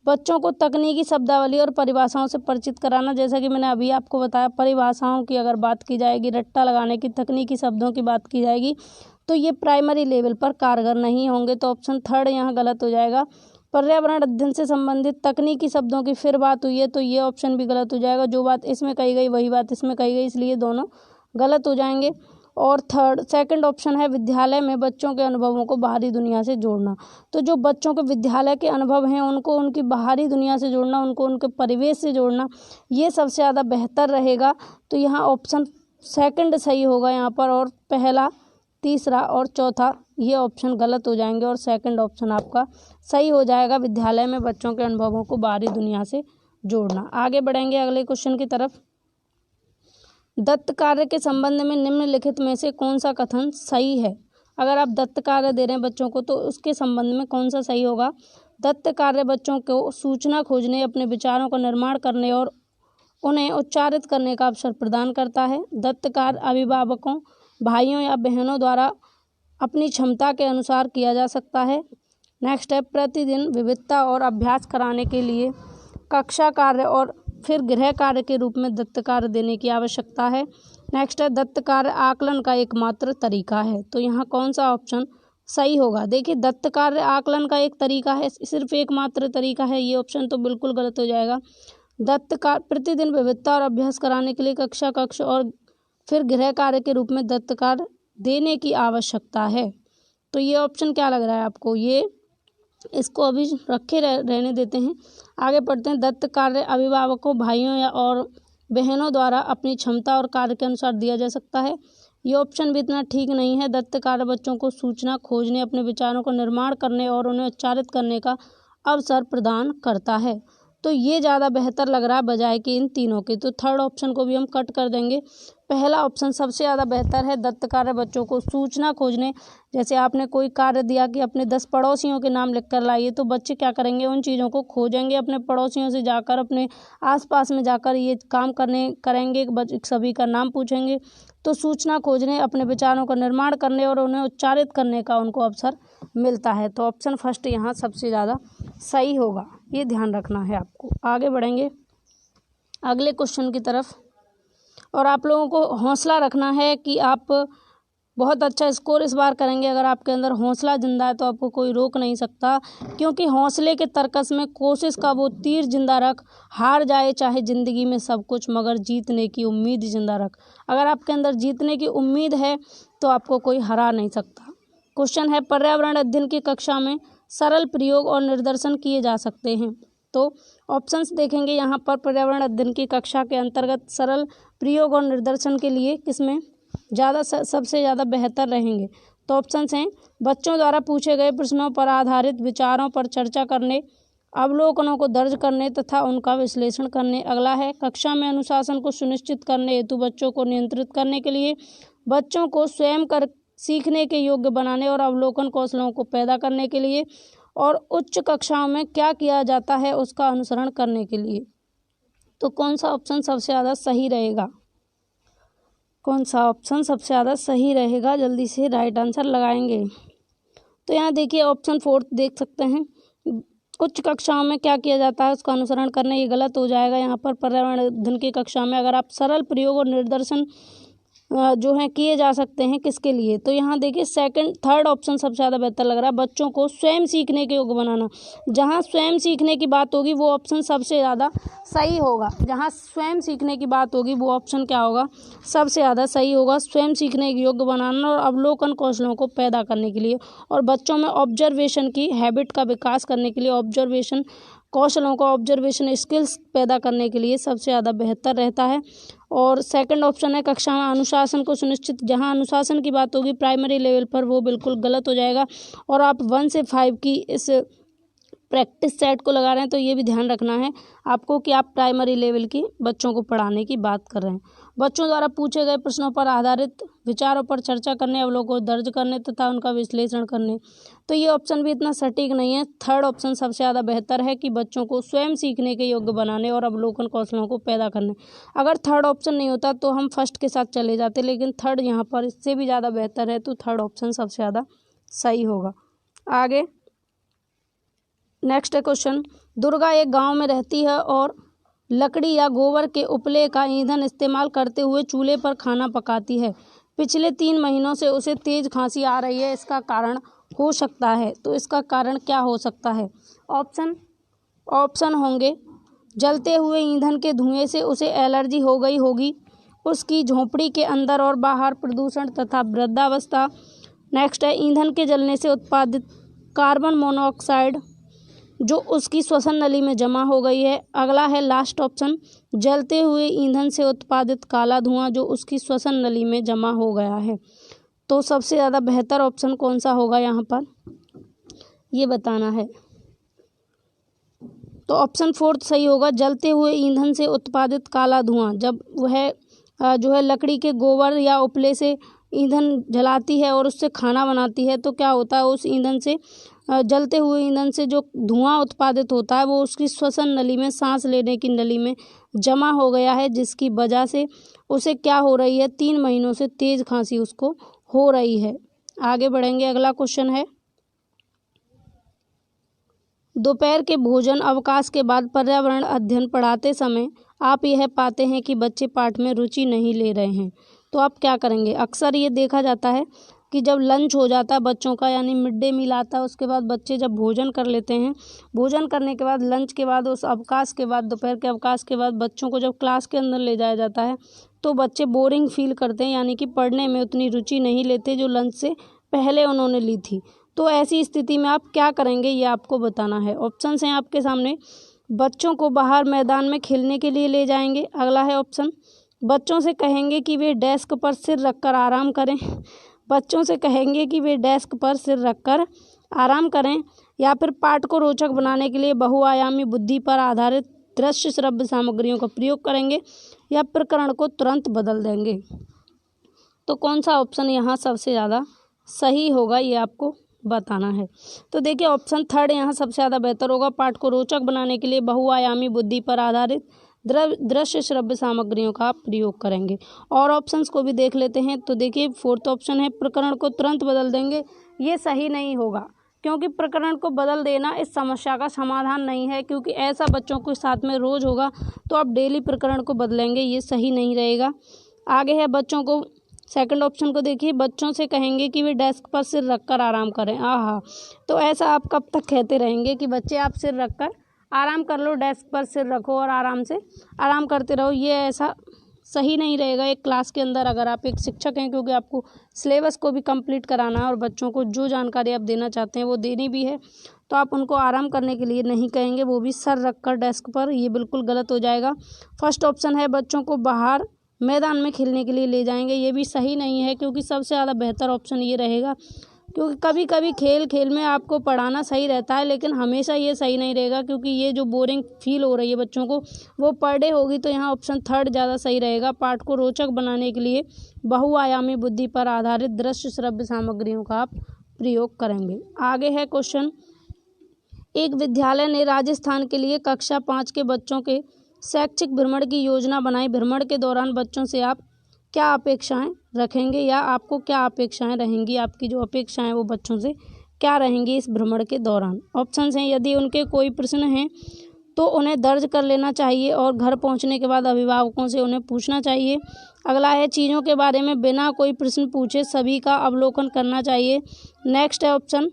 बच्चों को तकनीकी शब्दावली और परिभाषाओं से परिचित कराना। जैसा कि मैंने अभी आपको बताया, परिभाषाओं की अगर बात की जाएगी, रट्टा लगाने की, तकनीकी शब्दों की बात की जाएगी तो ये प्राइमरी लेवल पर कारगर नहीं होंगे। तो ऑप्शन थर्ड यहाँ गलत हो जाएगा। पर्यावरण अध्ययन से संबंधित तकनीकी शब्दों की फिर बात हुई है तो ये ऑप्शन भी गलत हो जाएगा। जो बात इसमें कही गई वही बात इसमें कही गई, इसलिए दोनों गलत हो जाएंगे। और सेकंड ऑप्शन है विद्यालय में बच्चों के अनुभवों को बाहरी दुनिया से जोड़ना। तो जो बच्चों के विद्यालय के अनुभव हैं उनको उनकी बाहरी दुनिया से जोड़ना, उनको उनके परिवेश से जोड़ना, ये सबसे ज़्यादा बेहतर रहेगा। तो यहाँ ऑप्शन सेकंड सही होगा यहाँ पर, और पहला, तीसरा और चौथा ये ऑप्शन गलत हो जाएंगे और सेकंड ऑप्शन आपका सही हो जाएगा, विद्यालय में बच्चों के अनुभवों को बाहरी दुनिया से जोड़ना। आगे बढ़ेंगे अगले क्वेश्चन की तरफ। दत्त कार्य के संबंध में निम्नलिखित में से कौन सा कथन सही है? अगर आप दत्त कार्य दे रहे हैं बच्चों को तो उसके संबंध में कौन सा सही होगा? दत्त कार्य बच्चों को सूचना खोजने, अपने विचारों का निर्माण करने और उन्हें उच्चारित करने का अवसर प्रदान करता है। दत्त कार्य अभिभावकों, भाइयों या बहनों द्वारा अपनी क्षमता के अनुसार किया जा सकता है। नेक्स्ट है प्रतिदिन विविधता और अभ्यास कराने के लिए कक्षा कार्य और फिर गृह कार्य के रूप में दत्त कार्य देने की आवश्यकता है। नेक्स्ट है दत्त कार्य आकलन का एकमात्र तरीका है। तो यहाँ कौन सा ऑप्शन सही होगा? देखिए, दत्त कार्य आकलन का एक तरीका है, सिर्फ एकमात्र तरीका है, ये ऑप्शन तो बिल्कुल गलत हो जाएगा। दत्त कार्य प्रतिदिन विविधता और अभ्यास कराने के लिए कक्ष और फिर गृह कार्य के रूप में दत्त कार्य देने की आवश्यकता है। तो ये ऑप्शन क्या लग रहा है आपको? ये इसको अभी रखे रहने देते हैं, आगे पढ़ते हैं। दत्त कार्य अभिभावकों, भाइयों या और बहनों द्वारा अपनी क्षमता और कार्य के अनुसार दिया जा सकता है। ये ऑप्शन भी इतना ठीक नहीं है। दत्त कार्य बच्चों को सूचना खोजने, अपने विचारों को निर्माण करने और उन्हें उच्चारित करने का अवसर प्रदान करता है। तो ये ज़्यादा बेहतर लग रहा है बजाय कि इन तीनों के। तो थर्ड ऑप्शन को भी हम कट कर देंगे। पहला ऑप्शन सबसे ज़्यादा बेहतर है। दत्त कार्य बच्चों को सूचना खोजने, जैसे आपने कोई कार्य दिया कि अपने 10 पड़ोसियों के नाम लिख कर लाइए, तो बच्चे क्या करेंगे, उन चीज़ों को खोजेंगे, अपने पड़ोसियों से जाकर, अपने आसपास में जाकर ये काम करेंगे, सभी का नाम पूछेंगे। तो सूचना खोजने, अपने विचारों का निर्माण करने और उन्हें उच्चारित करने का उनको अवसर मिलता है। तो ऑप्शन फर्स्ट यहाँ सबसे ज़्यादा सही होगा, ये ध्यान रखना है आपको। आगे बढ़ेंगे अगले क्वेश्चन की तरफ, और आप लोगों को हौसला रखना है कि आप बहुत अच्छा स्कोर इस बार करेंगे। अगर आपके अंदर हौसला जिंदा है तो आपको कोई रोक नहीं सकता, क्योंकि हौसले के तरकस में कोशिश का वो तीर जिंदा रख, हार जाए चाहे ज़िंदगी में सब कुछ, मगर जीतने की उम्मीद जिंदा रख। अगर आपके अंदर जीतने की उम्मीद है तो आपको कोई हरा नहीं सकता। क्वेश्चन है, पर्यावरण अध्ययन की कक्षा में सरल प्रयोग और निदर्शन किए जा सकते हैं। तो ऑप्शंस देखेंगे यहाँ पर, पर्यावरण अध्ययन की कक्षा के अंतर्गत सरल प्रयोग और निदर्शन के लिए किसमें सबसे ज़्यादा बेहतर रहेंगे। तो ऑप्शंस हैं, बच्चों द्वारा पूछे गए प्रश्नों पर आधारित विचारों पर चर्चा करने, अवलोकनों को दर्ज करने तथा उनका विश्लेषण करने। अगला है, कक्षा में अनुशासन को सुनिश्चित करने हेतु बच्चों को नियंत्रित करने के लिए, बच्चों को स्वयं कर सीखने के योग्य बनाने और अवलोकन कौशलों को पैदा करने के लिए, और उच्च कक्षाओं में क्या किया जाता है उसका अनुसरण करने के लिए। तो कौन सा ऑप्शन सबसे ज़्यादा सही रहेगा, कौन सा ऑप्शन सबसे ज़्यादा सही रहेगा, जल्दी से राइट आंसर लगाएंगे। तो यहाँ देखिए ऑप्शन फोर्थ देख सकते हैं, उच्च कक्षाओं में क्या किया जाता है उसका अनुसरण करने, ये गलत हो जाएगा। यहाँ पर पर्यावरण अध्ययन की कक्षा में अगर आप सरल प्रयोग और निदर्शन जो है किए जा सकते हैं किसके लिए, तो यहाँ देखिए थर्ड ऑप्शन सबसे ज़्यादा बेहतर लग रहा है, बच्चों को स्वयं सीखने के योग्य बनाना। जहाँ स्वयं सीखने की बात होगी वो ऑप्शन सबसे ज़्यादा सही होगा। जहाँ स्वयं सीखने की बात होगी वो ऑप्शन क्या होगा, सबसे ज़्यादा सही होगा। स्वयं सीखने के योग्य बनाना और अवलोकन कौशलों को पैदा करने के लिए, और बच्चों में ऑब्जर्वेशन की हैबिट का विकास करने के लिए, ऑब्जर्वेशन कौशलों को, ऑब्जर्वेशन स्किल्स पैदा करने के लिए सबसे ज़्यादा बेहतर रहता है। और सेकंड ऑप्शन है, कक्षा में अनुशासन को सुनिश्चित, जहां अनुशासन की बात होगी प्राइमरी लेवल पर, वो बिल्कुल गलत हो जाएगा। और आप 1 से 5 की इस प्रैक्टिस सेट को लगा रहे हैं तो ये भी ध्यान रखना है आपको कि आप प्राइमरी लेवल की बच्चों को पढ़ाने की बात कर रहे हैं। बच्चों द्वारा पूछे गए प्रश्नों पर आधारित विचारों पर चर्चा करने, अवलोकन को दर्ज करने तथा उनका विश्लेषण करने। तो ये ऑप्शन भी इतना सटीक नहीं है। थर्ड ऑप्शन सबसे ज़्यादा बेहतर है कि बच्चों को स्वयं सीखने के योग्य बनाने और अवलोकन कौशलों को पैदा करने। अगर थर्ड ऑप्शन नहीं होता तो हम फर्स्ट के साथ चले जाते, लेकिन थर्ड यहाँ पर इससे भी ज़्यादा बेहतर है, तो थर्ड ऑप्शन सबसे ज़्यादा सही होगा। आगे नेक्स्ट क्वेश्चन, दुर्गा एक गांव में रहती है और लकड़ी या गोबर के उपले का ईंधन इस्तेमाल करते हुए चूल्हे पर खाना पकाती है। पिछले 3 महीनों से उसे तेज खांसी आ रही है, इसका कारण हो सकता है। तो इसका कारण क्या हो सकता है? ऑप्शन होंगे, जलते हुए ईंधन के धुएं से उसे एलर्जी हो गई होगी, उसकी झोंपड़ी के अंदर और बाहर प्रदूषण तथा वृद्धावस्था। नेक्स्ट है, ईंधन के जलने से उत्पादित कार्बन मोनोऑक्साइड जो उसकी श्वसन नली में जमा हो गई है। अगला है लास्ट ऑप्शन, जलते हुए ईंधन से उत्पादित काला धुआं जो उसकी श्वसन नली में जमा हो गया है। तो सबसे ज़्यादा बेहतर ऑप्शन कौन सा होगा यहाँ पर, ये बताना है। तो ऑप्शन फोर्थ सही होगा, जलते हुए ईंधन से उत्पादित काला धुआं। जब वह जो है लकड़ी के गोबर या उपले से ईंधन जलाती है और उससे खाना बनाती है, तो क्या होता है, उस ईंधन से जलते हुए ईंधन से जो धुआं उत्पादित होता है वो उसकी श्वसन नली में, सांस लेने की नली में जमा हो गया है, जिसकी वजह से उसे क्या हो रही है, 3 महीनों से तेज खांसी उसको हो रही है। आगे बढ़ेंगे, अगला क्वेश्चन है, दोपहर के भोजन अवकाश के बाद पर्यावरण अध्ययन पढ़ाते समय आप यह पाते हैं कि बच्चे पाठ में रुचि नहीं ले रहे हैं, तो आप क्या करेंगे? अक्सर ये देखा जाता है कि जब लंच हो जाता है बच्चों का, यानी मिड डे मील आता है, उसके बाद बच्चे जब भोजन कर लेते हैं, भोजन करने के बाद लंच के बाद, उस अवकाश के बाद, दोपहर के अवकाश के बाद बच्चों को जब क्लास के अंदर ले जाया जाता है तो बच्चे बोरिंग फील करते हैं, यानी कि पढ़ने में उतनी रुचि नहीं लेते जो लंच से पहले उन्होंने ली थी। तो ऐसी स्थिति में आप क्या करेंगे, ये आपको बताना है। ऑप्शंस हैं आपके सामने, बच्चों को बाहर मैदान में खेलने के लिए ले जाएंगे। अगला है ऑप्शन, बच्चों से कहेंगे कि वे डेस्क पर सिर रखकर आराम करें, बच्चों से कहेंगे कि वे डेस्क पर सिर रखकर आराम करें। या फिर पाठ को रोचक बनाने के लिए बहुआयामी बुद्धि पर आधारित दृश्य श्रव्य सामग्रियों का प्रयोग करेंगे, या प्रकरण को तुरंत बदल देंगे। तो कौन सा ऑप्शन यहाँ सबसे ज़्यादा सही होगा ये आपको बताना है। तो देखिए ऑप्शन थर्ड यहाँ सबसे ज़्यादा बेहतर होगा। पाठ को रोचक बनाने के लिए बहुआयामी बुद्धि पर आधारित दृश्य श्रव्य सामग्रियों का प्रयोग करेंगे। और ऑप्शंस को भी देख लेते हैं। तो देखिए फोर्थ ऑप्शन है प्रकरण को तुरंत बदल देंगे। ये सही नहीं होगा, क्योंकि प्रकरण को बदल देना इस समस्या का समाधान नहीं है, क्योंकि ऐसा बच्चों के साथ में रोज़ होगा तो आप डेली प्रकरण को बदलेंगे, ये सही नहीं रहेगा। आगे है बच्चों को, सेकंड ऑप्शन को देखिए, बच्चों से कहेंगे कि वे डेस्क पर सिर रखकर आराम करें। आहा, तो ऐसा आप कब तक कहते रहेंगे कि बच्चे आप सिर रखकर आराम कर लो, डेस्क पर सिर रखो और आराम से आराम करते रहो, ये ऐसा सही नहीं रहेगा एक क्लास के अंदर। अगर आप एक शिक्षक हैं, क्योंकि आपको सिलेबस को भी कंप्लीट कराना है और बच्चों को जो जानकारी आप देना चाहते हैं वो देनी भी है, तो आप उनको आराम करने के लिए नहीं कहेंगे, वो भी सर रखकर डेस्क पर, ये बिल्कुल गलत हो जाएगा। फर्स्ट ऑप्शन है बच्चों को बाहर मैदान में खेलने के लिए ले जाएंगे, ये भी सही नहीं है, क्योंकि सबसे ज़्यादा बेहतर ऑप्शन ये रहेगा, क्योंकि कभी कभी खेल खेल में आपको पढ़ाना सही रहता है, लेकिन हमेशा ये सही नहीं रहेगा, क्योंकि ये जो बोरिंग फील हो रही है बच्चों को वो पर डे होगी। तो यहाँ ऑप्शन थर्ड ज़्यादा सही रहेगा। पाठ को रोचक बनाने के लिए बहुआयामी बुद्धि पर आधारित दृश्य श्रव्य सामग्रियों का आप प्रयोग करेंगे। आगे है क्वेश्चन, एक विद्यालय ने राजस्थान के लिए कक्षा 5 के बच्चों के शैक्षिक भ्रमण की योजना बनाई। भ्रमण के दौरान बच्चों से आप क्या अपेक्षाएं रखेंगे, या आपको क्या अपेक्षाएं रहेंगी, आपकी जो अपेक्षाएं वो बच्चों से क्या रहेंगी इस भ्रमण के दौरान। ऑप्शंस हैं, यदि उनके कोई प्रश्न हैं तो उन्हें दर्ज कर लेना चाहिए और घर पहुंचने के बाद अभिभावकों से उन्हें पूछना चाहिए। अगला है, चीज़ों के बारे में बिना कोई प्रश्न पूछे सभी का अवलोकन करना चाहिए। नेक्स्ट है ऑप्शन,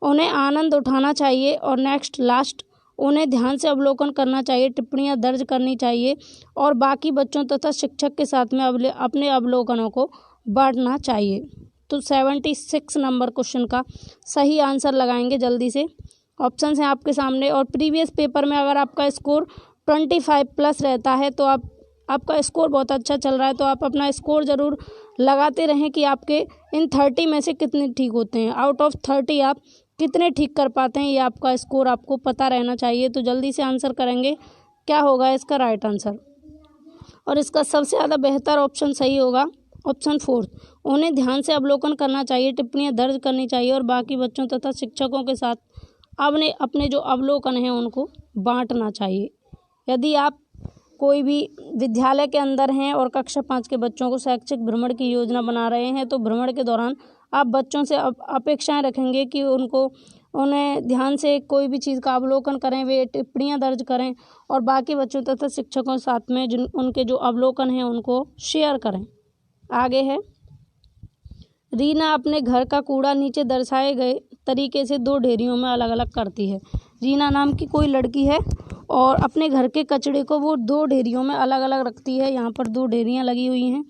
उन्हें आनंद उठाना चाहिए। और नेक्स्ट लास्ट, उन्हें ध्यान से अवलोकन करना चाहिए, टिप्पणियां दर्ज करनी चाहिए और बाकी बच्चों तथा शिक्षक के साथ में अपने अवलोकनों को बांटना चाहिए। तो 76 नंबर क्वेश्चन का सही आंसर लगाएंगे जल्दी से। ऑप्शंस हैं आपके सामने। और प्रीवियस पेपर में अगर आपका स्कोर 25 प्लस रहता है तो आपका स्कोर बहुत अच्छा चल रहा है, तो आप अपना स्कोर ज़रूर लगाते रहें कि आपके इन 30 में से कितने ठीक होते हैं, आउट ऑफ 30 आप कितने ठीक कर पाते हैं, ये आपका स्कोर आपको पता रहना चाहिए। तो जल्दी से आंसर करेंगे, क्या होगा इसका राइट आंसर। और इसका सबसे ज़्यादा बेहतर ऑप्शन सही होगा ऑप्शन फोर्थ, उन्हें ध्यान से अवलोकन करना चाहिए, टिप्पणियां दर्ज करनी चाहिए और बाकी बच्चों तथा शिक्षकों के साथ अपने जो अवलोकन हैं उनको बांटना चाहिए। यदि आप कोई भी विद्यालय के अंदर हैं और कक्षा 5 के बच्चों को शैक्षिक भ्रमण की योजना बना रहे हैं, तो भ्रमण के दौरान आप बच्चों से अपेक्षाएं रखेंगे कि उन्हें ध्यान से कोई भी चीज़ का अवलोकन करें, वे टिप्पणियां दर्ज करें और बाकी बच्चों तथा शिक्षकों के साथ में उनके जो अवलोकन हैं उनको शेयर करें। आगे है, रीना अपने घर का कूड़ा नीचे दर्शाए गए तरीके से 2 ढेरियों में अलग अलग करती है। रीना नाम की कोई लड़की है और अपने घर के कचड़े को वो 2 ढेरियों में अलग अलग रखती है। यहाँ पर 2 ढेरियाँ लगी हुई हैं,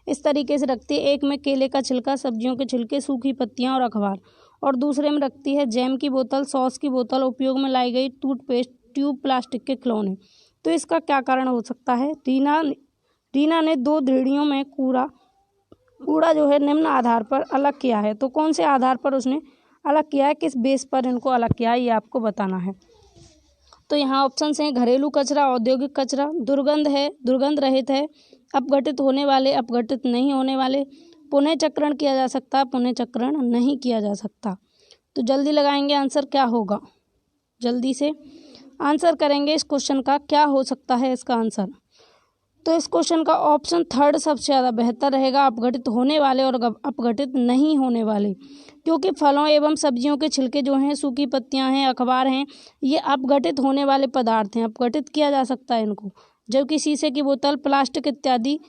इस तरीके से रखती है। एक में केले का छिलका, सब्जियों के छिलके, सूखी पत्तियाँ और अखबार, और दूसरे में रखती है जैम की बोतल, सॉस की बोतल, उपयोग में लाई गई टूथपेस्ट ट्यूब, प्लास्टिक के खिलौने। तो इसका क्या कारण हो सकता है। रीना ने 2 ढेरियों में कूड़ा जो है निम्न आधार पर अलग किया है। तो कौन से आधार पर उसने अलग किया है, किस बेस पर इनको अलग किया है, ये आपको बताना है। तो यहाँ ऑप्शन हैं, घरेलू कचरा, औद्योगिक कचरा, दुर्गंध है, दुर्गंध रहित है, अपघटित होने वाले, अपघटित नहीं होने वाले, पुनः चक्रण किया जा सकता, पुनः चक्रण नहीं किया जा सकता। तो जल्दी लगाएंगे आंसर, क्या होगा, जल्दी से आंसर करेंगे इस क्वेश्चन का, क्या हो सकता है इसका आंसर। तो इस क्वेश्चन का ऑप्शन थर्ड सबसे ज़्यादा बेहतर रहेगा, अपघटित होने वाले और अपघटित नहीं होने वाले, क्योंकि फलों एवं सब्जियों के छिलके जो हैं, सूखी पत्तियां हैं, अखबार हैं, ये अपघटित होने वाले पदार्थ हैं, अपघटित किया जा सकता है इनको, जबकि शीशे की बोतल, प्लास्टिक इत्यादि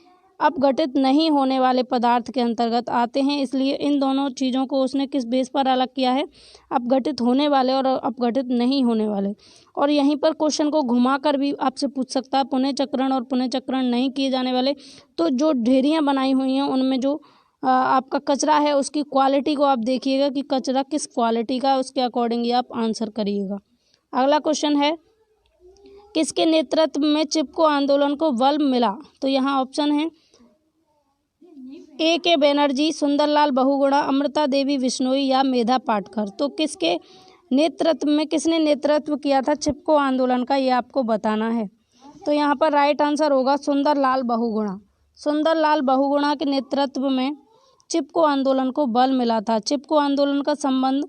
अपघटित नहीं होने वाले पदार्थ के अंतर्गत आते हैं। इसलिए इन दोनों चीज़ों को उसने किस बेस पर अलग किया है, अपघटित होने वाले और अपघटित नहीं होने वाले। और यहीं पर क्वेश्चन को घुमाकर भी आपसे पूछ सकता है, पुनः चक्रण और पुनः चक्रण नहीं किए जाने वाले। तो जो ढेरियाँ बनाई हुई हैं उनमें जो आपका कचरा है उसकी क्वालिटी को आप देखिएगा कि कचरा किस क्वालिटी का है, उसके अकॉर्डिंग ही आप आंसर करिएगा। अगला क्वेश्चन है, किसके नेतृत्व में चिपको आंदोलन को बल मिला। तो यहाँ ऑप्शन है, A.K. बनर्जी, सुंदरलाल बहुगुणा, अमृता देवी बिश्नोई या मेधा पाटकर। तो किसके नेतृत्व में किसने नेतृत्व किया था चिपको आंदोलन का, ये आपको बताना है। तो यहाँ पर राइट आंसर होगा सुंदरलाल बहुगुणा। सुंदरलाल बहुगुणा के नेतृत्व में चिपको आंदोलन को बल मिला था। चिपको आंदोलन का संबंध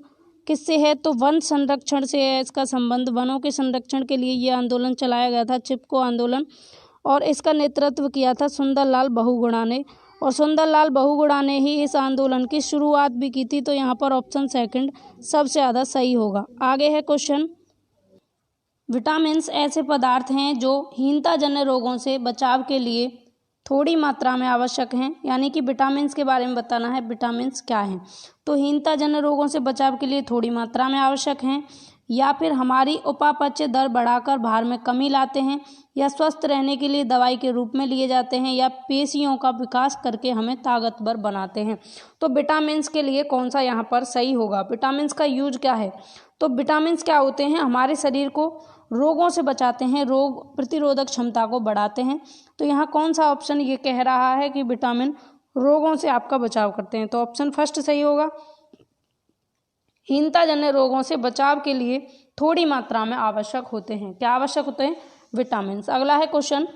किससे है, तो वन संरक्षण से है इसका संबंध। वनों के संरक्षण के लिए ये आंदोलन चलाया गया था, चिपको आंदोलन, और इसका नेतृत्व किया था सुंदरलाल बहुगुणा ने। और सुंदरलाल बहुगुणा ने ही इस आंदोलन की शुरुआत भी की थी। तो यहाँ पर ऑप्शन सेकंड सबसे ज़्यादा सही होगा। आगे है क्वेश्चन, विटामिन्स ऐसे पदार्थ हैं जो हीनताजन्य रोगों से बचाव के लिए थोड़ी मात्रा में आवश्यक हैं। यानी कि विटामिन्स के बारे में बताना है, विटामिन्स क्या हैं। तो हीनताजन्य रोगों से बचाव के लिए थोड़ी मात्रा में आवश्यक हैं, या फिर हमारी उपापचय दर बढ़ाकर भार में कमी लाते हैं, या स्वस्थ रहने के लिए दवाई के रूप में लिए जाते हैं, या पेशियों का विकास करके हमें ताकतवर बनाते हैं। तो विटामिन्स के लिए कौन सा यहाँ पर सही होगा, विटामिन्स का यूज क्या है। तो विटामिन्स क्या होते हैं, हमारे शरीर को रोगों से बचाते हैं, रोग प्रतिरोधक क्षमता को बढ़ाते हैं। तो यहाँ कौन सा ऑप्शन ये कह रहा है कि विटामिन रोगों से आपका बचाव करते हैं, तो ऑप्शन फर्स्ट सही होगा। हीनताजन्य रोगों से बचाव के लिए थोड़ी मात्रा में आवश्यक होते हैं। क्या आवश्यक होते हैं, विटामिन्स। अगला है क्वेश्चन,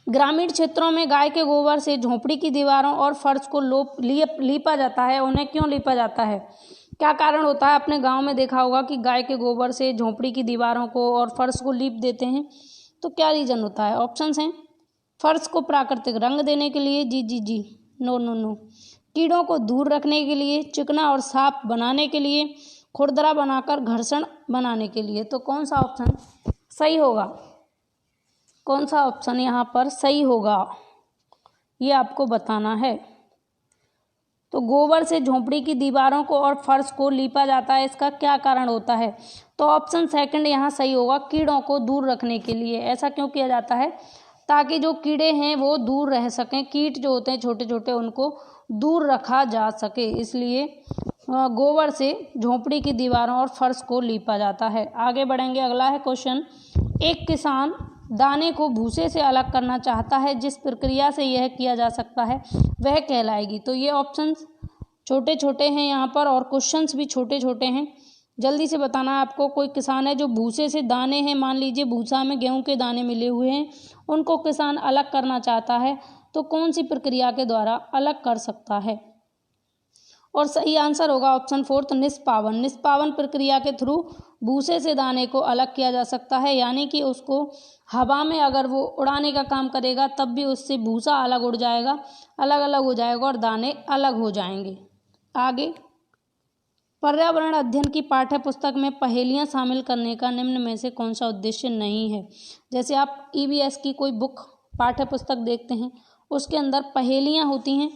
ग्रामीण क्षेत्रों में गाय के गोबर से झोपड़ी की दीवारों और फर्श को लीपा जाता है, उन्हें क्यों लीपा जाता है, क्या कारण होता है। अपने गांव में देखा होगा कि गाय के गोबर से झोपड़ी की दीवारों को और फर्श को लीप देते हैं, तो क्या रीजन होता है। ऑप्शंस हैं, फर्श को प्राकृतिक रंग देने के लिए, जी जी जी, नो नो नो, कीड़ों को दूर रखने के लिए, चिकना और साफ बनाने के लिए, खुरदरा बनाकर घर्षण बनाने के लिए। तो कौन सा ऑप्शन सही होगा, कौन सा ऑप्शन यहाँ पर सही होगा, ये आपको बताना है। तो गोबर से झोपड़ी की दीवारों को और फर्श को लीपा जाता है, इसका क्या कारण होता है। तो ऑप्शन सेकंड यहाँ सही होगा, कीड़ों को दूर रखने के लिए। ऐसा क्यों किया जाता है, ताकि जो कीड़े हैं वो दूर रह सकें, कीट जो होते हैं छोटे छोटे उनको दूर रखा जा सके, इसलिए गोबर से झोपड़ी की दीवारों और फर्श को लीपा जाता है। आगे बढ़ेंगे, अगला है क्वेश्चन, एक किसान दाने को भूसे से अलग करना चाहता है, जिस प्रक्रिया से यह किया जा सकता है वह कहलाएगी। तो ये ऑप्शंस छोटे छोटे हैं यहाँ पर, और क्वेश्चंस भी छोटे छोटे हैं, जल्दी से बताना है आपको। कोई किसान है जो भूसे से दाने हैं, मान लीजिए भूसा में गेहूं के दाने मिले हुए हैं, उनको किसान अलग करना चाहता है, तो कौन सी प्रक्रिया के द्वारा अलग कर सकता है। और सही आंसर होगा ऑप्शन फोर्थ, निष्पावन। निष्पावन प्रक्रिया के थ्रू भूसे से दाने को अलग किया जा सकता है, यानी कि उसको हवा में अगर वो उड़ाने का काम करेगा तब भी उससे भूसा अलग उड़ जाएगा, अलग अलग हो जाएगा और दाने अलग हो जाएंगे। आगे, पर्यावरण अध्ययन की पाठ्य पुस्तक में पहेलियां शामिल करने का निम्न में से कौन सा उद्देश्य नहीं है। जैसे आप ईवीएस की कोई बुक पाठ्य पुस्तक देखते हैं, उसके अंदर पहेलियां होती हैं,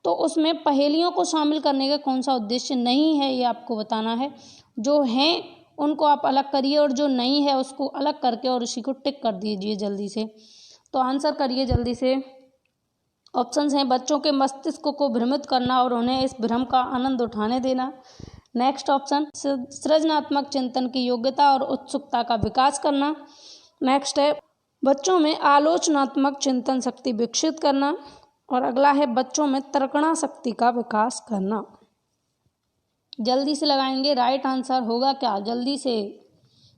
तो उसमें पहेलियों को शामिल करने का कौन सा उद्देश्य नहीं है, ये आपको बताना है। जो हैं उनको आप अलग करिए और जो नहीं है उसको अलग करके और उसी को टिक कर दीजिए जल्दी से। तो आंसर करिए जल्दी से। ऑप्शंस हैं, बच्चों के मस्तिष्क को भ्रमित करना और उन्हें इस भ्रम का आनंद उठाने देना। नेक्स्ट ऑप्शन, सृजनात्मक चिंतन की योग्यता और उत्सुकता का विकास करना। नेक्स्ट है, बच्चों में आलोचनात्मक चिंतन शक्ति विकसित करना। और अगला है, बच्चों में तर्कणा शक्ति का विकास करना। जल्दी से लगाएंगे, राइट आंसर होगा क्या, जल्दी से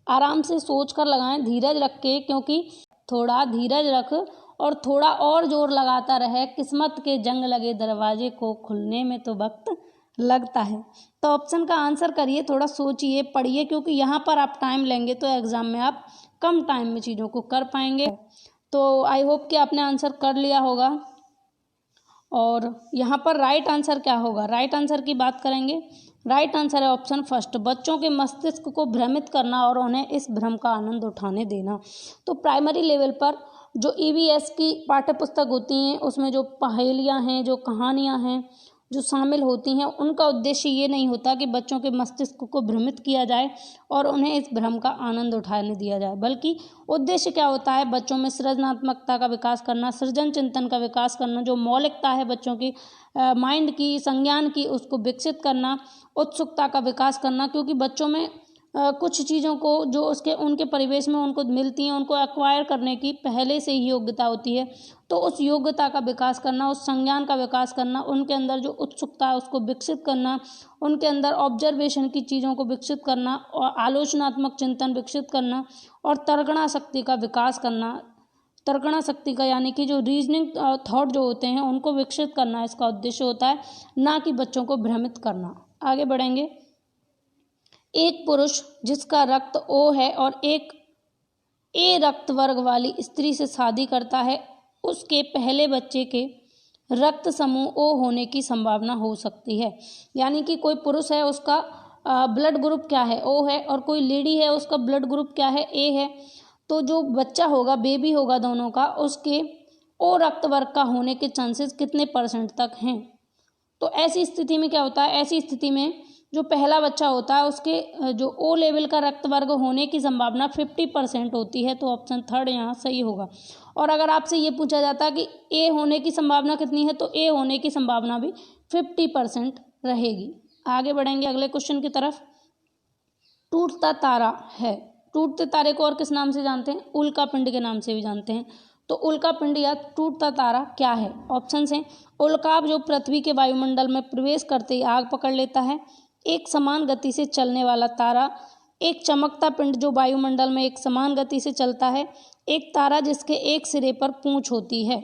आराम से सोच कर लगाएं, धीरज रख के, क्योंकि थोड़ा धीरज रख और थोड़ा और जोर लगाता रहे, किस्मत के जंग लगे दरवाजे को खुलने में तो वक्त लगता है। तो ऑप्शन का आंसर करिए, थोड़ा सोचिए, पढ़िए, क्योंकि यहाँ पर आप टाइम लेंगे तो एग्जाम में आप कम टाइम में चीज़ों को कर पाएंगे। तो आई होप कि आपने आंसर कर लिया होगा। और यहाँ पर राइट आंसर क्या होगा, राइट आंसर की बात करेंगे। राइट आंसर है ऑप्शन फर्स्ट, बच्चों के मस्तिष्क को भ्रमित करना और उन्हें इस भ्रम का आनंद उठाने देना। तो प्राइमरी लेवल पर जो ईवीएस की पाठ्य पुस्तक होती हैं, उसमें जो पहेलियाँ हैं, जो कहानियाँ हैं जो शामिल होती हैं, उनका उद्देश्य ये नहीं होता कि बच्चों के मस्तिष्क को भ्रमित किया जाए और उन्हें इस भ्रम का आनंद उठाने दिया जाए, बल्कि उद्देश्य क्या होता है, बच्चों में सृजनात्मकता का विकास करना, सृजन चिंतन का विकास करना, जो मौलिकता है बच्चों की माइंड की, संज्ञान की, उसको विकसित करना, उत्सुकता का विकास करना। क्योंकि बच्चों में कुछ चीज़ों को जो उसके उनके परिवेश में उनको मिलती हैं उनको एक्वायर करने की पहले से ही योग्यता होती है। तो उस योग्यता का विकास करना, उस संज्ञान का विकास करना, उनके अंदर जो उत्सुकता है उसको विकसित करना, उनके अंदर ऑब्जर्वेशन की चीज़ों को विकसित करना और आलोचनात्मक चिंतन विकसित करना और तर्कणा शक्ति का विकास करना। तर्कणा शक्ति का यानी कि जो रीजनिंग थॉट जो होते हैं उनको विकसित करना इसका उद्देश्य होता है, ना कि बच्चों को भ्रमित करना। आगे बढ़ेंगे। एक पुरुष जिसका रक्त ओ है और एक ए रक्त वर्ग वाली स्त्री से शादी करता है, उसके पहले बच्चे के रक्त समूह ओ होने की संभावना हो सकती है। यानी कि कोई पुरुष है उसका ब्लड ग्रुप क्या है, ओ है, और कोई लेडी है उसका ब्लड ग्रुप क्या है, ए है। तो जो बच्चा होगा, बेबी होगा दोनों का, उसके ओ रक्त वर्ग का होने के चांसेस कितने परसेंट तक हैं। तो ऐसी स्थिति में क्या होता है, ऐसी स्थिति में जो पहला बच्चा होता है उसके जो ओ लेवल का रक्त वर्ग होने की संभावना 50% होती है। तो ऑप्शन थर्ड यहाँ सही होगा। और अगर आपसे ये पूछा जाता कि ए होने की संभावना कितनी है, तो ए होने की संभावना भी 50% रहेगी। आगे बढ़ेंगे अगले क्वेश्चन की तरफ। टूटता तारा है, टूटते तारे को और किस नाम से जानते हैं, उल्का पिंड के नाम से भी जानते हैं। तो उल्का पिंड या टूटता तारा क्या है। ऑप्शन हैं, उल्काप जो पृथ्वी के वायुमंडल में प्रवेश करते ही आग पकड़ लेता है, एक समान गति से चलने वाला तारा, एक चमकता पिंड जो वायुमंडल में एक समान गति से चलता है, एक तारा जिसके एक सिरे पर पूंछ होती है।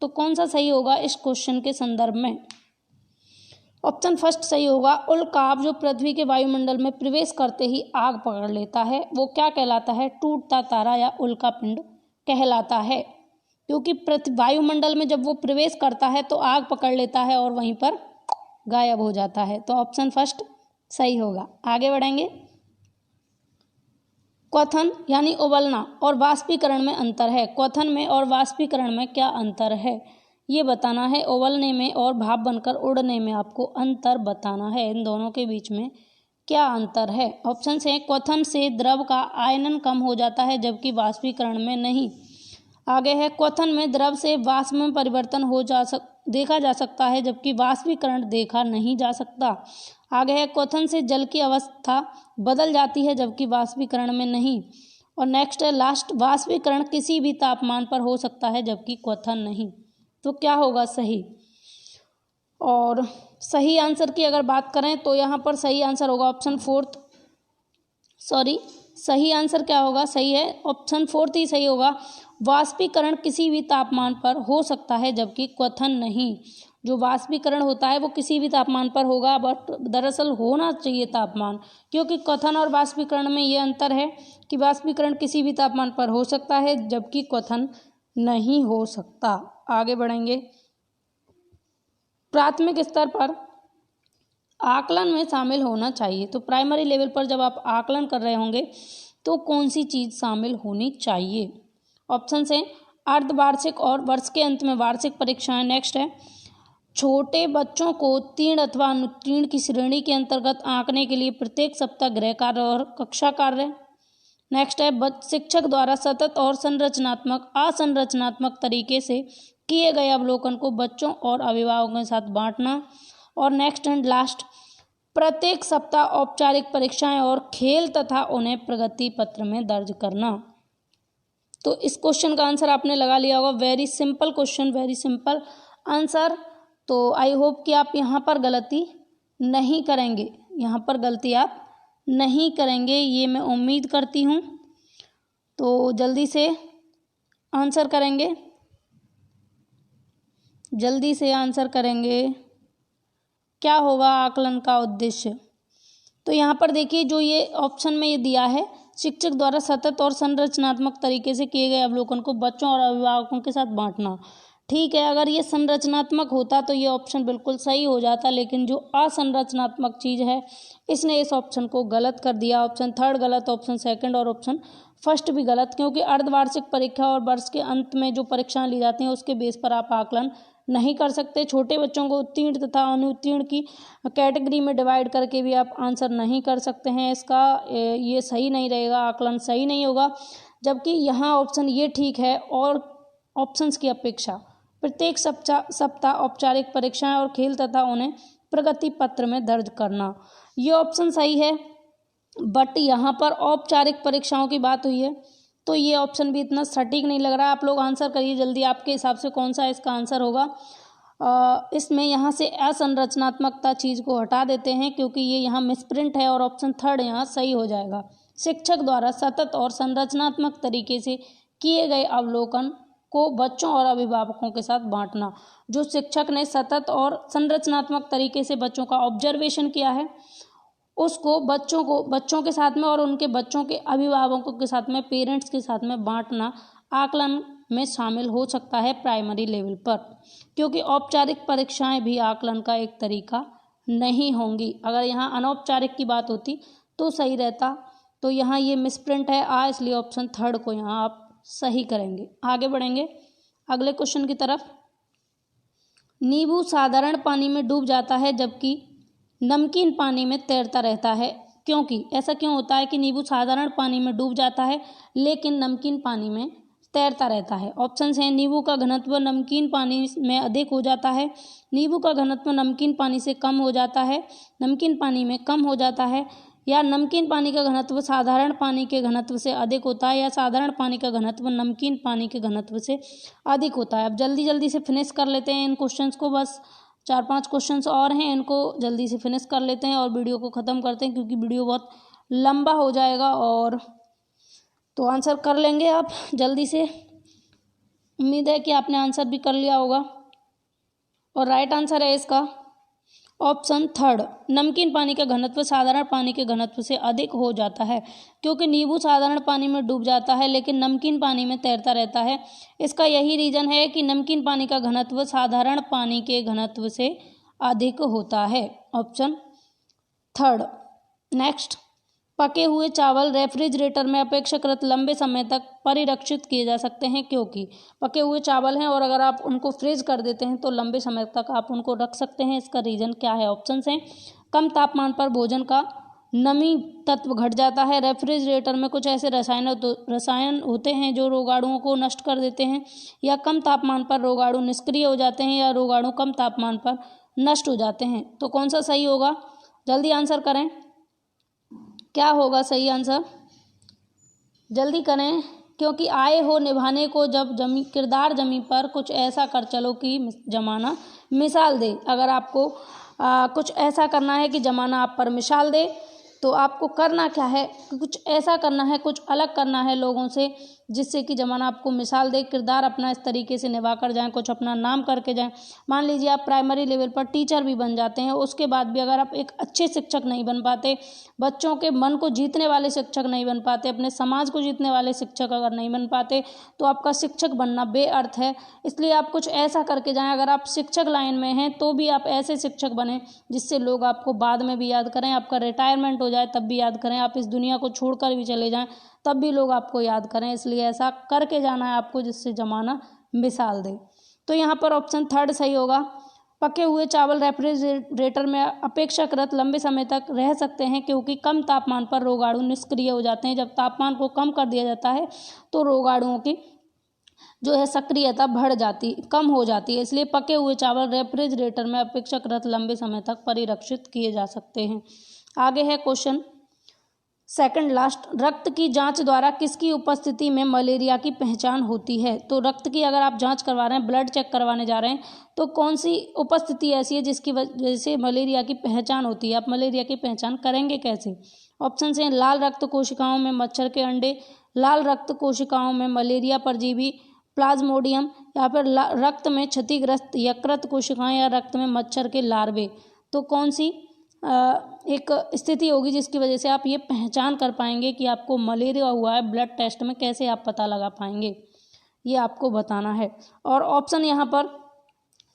तो कौन सा सही होगा इस क्वेश्चन के संदर्भ में। ऑप्शन फर्स्ट सही होगा। उल्काप जो पृथ्वी के वायुमंडल में प्रवेश करते ही आग पकड़ लेता है वो क्या कहलाता है, टूटता तारा या उल्का पिंड कहलाता है। क्योंकि वायुमंडल में जब वो प्रवेश करता है तो आग पकड़ लेता है और वहीं पर गायब हो जाता है। तो ऑप्शन फर्स्ट सही होगा। आगे बढ़ेंगे। क्वथन यानी उबलना और वाष्पीकरण में अंतर है। क्वथन में और वाष्पीकरण में क्या अंतर है ये बताना है। उबलने में और भाप बनकर उड़ने में आपको अंतर बताना है। इन दोनों के बीच में क्या अंतर है। ऑप्शन है, क्वथन से द्रव का आयनन कम हो जाता है जबकि वाष्पीकरण में नहीं। आगे है, क्वथन में द्रव से वाष्प में परिवर्तन देखा जा सकता है जबकि वाष्पीकरण देखा नहीं जा सकता। आगे है, क्वथन से जल की अवस्था बदल जाती है जबकि वाष्पीकरण में नहीं। और नेक्स्ट है लास्ट, वाष्पीकरण किसी भी तापमान पर हो सकता है जबकि क्वथन नहीं। तो क्या होगा सही। और सही आंसर की अगर बात करें तो यहाँ पर सही आंसर होगा ऑप्शन फोर्थ। सही आंसर क्या होगा, सही है ऑप्शन फोर्थ ही सही होगा। वाष्पीकरण किसी भी तापमान पर हो सकता है जबकि क्वथन नहीं। जो वाष्पीकरण होता है वो किसी भी तापमान पर होगा, बट दरअसल होना चाहिए तापमान, क्योंकि क्वथन और वाष्पीकरण में ये अंतर है कि वाष्पीकरण किसी भी तापमान पर हो सकता है जबकि क्वथन नहीं हो सकता। आगे बढ़ेंगे। प्राथमिक स्तर पर आकलन में शामिल होना चाहिए। तो प्राइमरी लेवल पर जब आप आकलन कर रहे होंगे तो कौन सी चीज़ शामिल होनी चाहिए। ऑप्शन हैं, अर्धवार्षिक और वर्ष के अंत में वार्षिक परीक्षाएं। नेक्स्ट है, छोटे बच्चों को उत्तीर्ण अथवा अनुत्तीर्ण की श्रेणी के अंतर्गत आंकने के लिए प्रत्येक सप्ताह गृह कार्य और कक्षा कार्य। नेक्स्ट है, शिक्षक द्वारा सतत और संरचनात्मक असंरचनात्मक तरीके से किए गए अवलोकन को बच्चों और अभिभावकों के साथ बांटना। और नेक्स्ट एंड लास्ट, प्रत्येक सप्ताह औपचारिक परीक्षाएं और खेल तथा उन्हें प्रगति पत्र में दर्ज करना। तो इस क्वेश्चन का आंसर आपने लगा लिया होगा। Very simple question, very simple answer. तो आई होप कि आप यहाँ पर गलती नहीं करेंगे, यहाँ पर गलती आप नहीं करेंगे, ये मैं उम्मीद करती हूँ। तो जल्दी से आंसर करेंगे, जल्दी से आंसर करेंगे। क्या होगा आकलन का उद्देश्य। तो यहाँ पर देखिए जो ये ऑप्शन में ये दिया है, शिक्षक द्वारा सतत और संरचनात्मक तरीके से किए गए अवलोकन को बच्चों और अभिभावकों के साथ बांटना। ठीक है, अगर ये संरचनात्मक होता तो ये ऑप्शन बिल्कुल सही हो जाता, लेकिन जो असंरचनात्मक चीज़ है इसने इस ऑप्शन को गलत कर दिया। ऑप्शन थर्ड गलत, ऑप्शन सेकंड और ऑप्शन फर्स्ट भी गलत, क्योंकि अर्धवार्षिक परीक्षा और वर्ष के अंत में जो परीक्षाएं ली जाती हैं उसके बेस पर आप आकलन नहीं कर सकते। छोटे बच्चों को उत्तीर्ण तथा अनुत्तीर्ण की कैटेगरी में डिवाइड करके भी आप आंसर नहीं कर सकते हैं। इसका ये सही नहीं रहेगा, आकलन सही नहीं होगा। जबकि यहाँ ऑप्शन ये ठीक है, और ऑप्शंस की अपेक्षा प्रत्येक सप्ताह औपचारिक परीक्षाएं और खेल तथा उन्हें प्रगति पत्र में दर्ज करना, ये ऑप्शन सही है। बट यहाँ पर औपचारिक परीक्षाओं की बात हुई है, तो ये ऑप्शन भी इतना सटीक नहीं लग रहा है। आप लोग आंसर करिए जल्दी, आपके हिसाब से कौन सा इसका आंसर होगा। इसमें यहाँ से असंरचनात्मकता चीज़ को हटा देते हैं क्योंकि ये यहाँ मिसप्रिंट है और ऑप्शन थर्ड यहाँ सही हो जाएगा। शिक्षक द्वारा सतत और संरचनात्मक तरीके से किए गए अवलोकन को बच्चों और अभिभावकों के साथ बांटना। जो शिक्षक ने सतत और संरचनात्मक तरीके से बच्चों का ऑब्जर्वेशन किया है उसको बच्चों के साथ में और उनके बच्चों के अभिभावकों के साथ में, पेरेंट्स के साथ में बांटना आकलन में शामिल हो सकता है प्राइमरी लेवल पर, क्योंकि औपचारिक परीक्षाएं भी आकलन का एक तरीका नहीं होंगी। अगर यहाँ अनौपचारिक की बात होती तो सही रहता, तो यहाँ ये मिसप्रिंट है इसलिए ऑप्शन थर्ड को यहाँ आप सही करेंगे। आगे बढ़ेंगे अगले क्वेश्चन की तरफ। नींबू साधारण पानी में डूब जाता है जबकि नमकीन पानी में तैरता रहता है, क्योंकि ऐसा क्यों होता है कि नींबू साधारण पानी में डूब जाता है लेकिन नमकीन पानी में तैरता रहता है। ऑप्शंस हैं, नींबू का घनत्व नमकीन पानी में अधिक हो जाता है, नींबू का घनत्व नमकीन पानी से कम हो जाता है, नमकीन पानी में कम हो जाता है, या नमकीन पानी का घनत्व साधारण पानी के घनत्व से अधिक होता है, या साधारण पानी का घनत्व नमकीन पानी के घनत्व से अधिक होता है। अब जल्दी जल्दी से फिनिश कर लेते हैं इन क्वेश्चंस को, बस 4-5 क्वेश्चंस और हैं, इनको जल्दी से फिनिश कर लेते हैं और वीडियो को ख़त्म करते हैं क्योंकि वीडियो बहुत लंबा हो जाएगा। और तो आंसर कर लेंगे आप जल्दी से। उम्मीद है कि आपने आंसर भी कर लिया होगा और राइट आंसर है इसका ऑप्शन थर्ड, नमकीन पानी का घनत्व साधारण पानी के घनत्व से अधिक हो जाता है क्योंकि नींबू साधारण पानी में डूब जाता है लेकिन नमकीन पानी में तैरता रहता है। इसका यही रीज़न है कि नमकीन पानी का घनत्व साधारण पानी के घनत्व से अधिक होता है, ऑप्शन थर्ड। नेक्स्ट, पके हुए चावल रेफ्रिजरेटर में अपेक्षाकृत लंबे समय तक परिरक्षित किए जा सकते हैं क्योंकि पके हुए चावल हैं और अगर आप उनको फ्रीज कर देते हैं तो लंबे समय तक आप उनको रख सकते हैं। इसका रीज़न क्या है? ऑप्शंस हैं, कम तापमान पर भोजन का नमी तत्व घट जाता है, रेफ्रिजरेटर में कुछ ऐसे रसायन होते हैं जो रोगाणुओं को नष्ट कर देते हैं, या कम तापमान पर रोगाणु निष्क्रिय हो जाते हैं, या रोगाणु कम तापमान पर नष्ट हो जाते हैं। तो कौन सा सही होगा? जल्दी आंसर करें, क्या होगा सही आंसर? जल्दी करें क्योंकि आए हो निभाने को जब किरदार जमी पर कुछ ऐसा कर चलो कि जमाना मिसाल दे। अगर आपको कुछ ऐसा करना है कि जमाना आप पर मिसाल दे तो आपको करना क्या है कि कुछ ऐसा करना है, कुछ अलग करना है लोगों से जिससे कि ज़माना आपको मिसाल दे, किरदार अपना इस तरीके से निभा कर जाएँ, कुछ अपना नाम करके जाएँ। मान लीजिए आप प्राइमरी लेवल पर टीचर भी बन जाते हैं, उसके बाद भी अगर आप एक अच्छे शिक्षक नहीं बन पाते, बच्चों के मन को जीतने वाले शिक्षक नहीं बन पाते, अपने समाज को जीतने वाले शिक्षक अगर नहीं बन पाते तो आपका शिक्षक बनना बेअर्थ है। इसलिए आप कुछ ऐसा करके जाएँ, अगर आप शिक्षक लाइन में हैं तो भी आप ऐसे शिक्षक बने जिससे लोग आपको बाद में भी याद करें, आपका रिटायरमेंट हो जाए तब भी याद करें, आप इस दुनिया को छोड़कर भी चले जाएं तब भी लोग आपको याद करें। इसलिए ऐसा करके जाना है आपको जिससे ज़माना मिसाल दे। तो यहाँ पर ऑप्शन थर्ड सही होगा। पके हुए चावल रेफ्रिजरेटर में अपेक्षाकृत लंबे समय तक रह सकते हैं क्योंकि कम तापमान पर रोगाणु निष्क्रिय हो जाते हैं। जब तापमान को कम कर दिया जाता है तो रोगाणुओं की जो है सक्रियता कम हो जाती है। इसलिए पके हुए चावल रेफ्रिजरेटर में अपेक्षाकृत लंबे समय तक परिरक्षित किए जा सकते हैं। आगे है क्वेश्चन सेकंड लास्ट, रक्त की जांच द्वारा किसकी उपस्थिति में मलेरिया की पहचान होती है? तो रक्त की अगर आप जांच करवा रहे हैं, ब्लड चेक करवाने जा रहे हैं तो कौन सी उपस्थिति ऐसी है जिसकी वजह से मलेरिया की पहचान होती है? आप मलेरिया की पहचान करेंगे कैसे? ऑप्शन हैं, लाल रक्त कोशिकाओं में मच्छर के अंडे, लाल रक्त कोशिकाओं में मलेरिया परजीवी प्लाज्मोडियम, या फिर रक्त में क्षतिग्रस्त यकृत कोशिकाएं, या रक्त में मच्छर के लार्वे। तो कौन सी एक स्थिति होगी जिसकी वजह से आप ये पहचान कर पाएंगे कि आपको मलेरिया हुआ है? ब्लड टेस्ट में कैसे आप पता लगा पाएंगे, ये आपको बताना है। और ऑप्शन यहाँ पर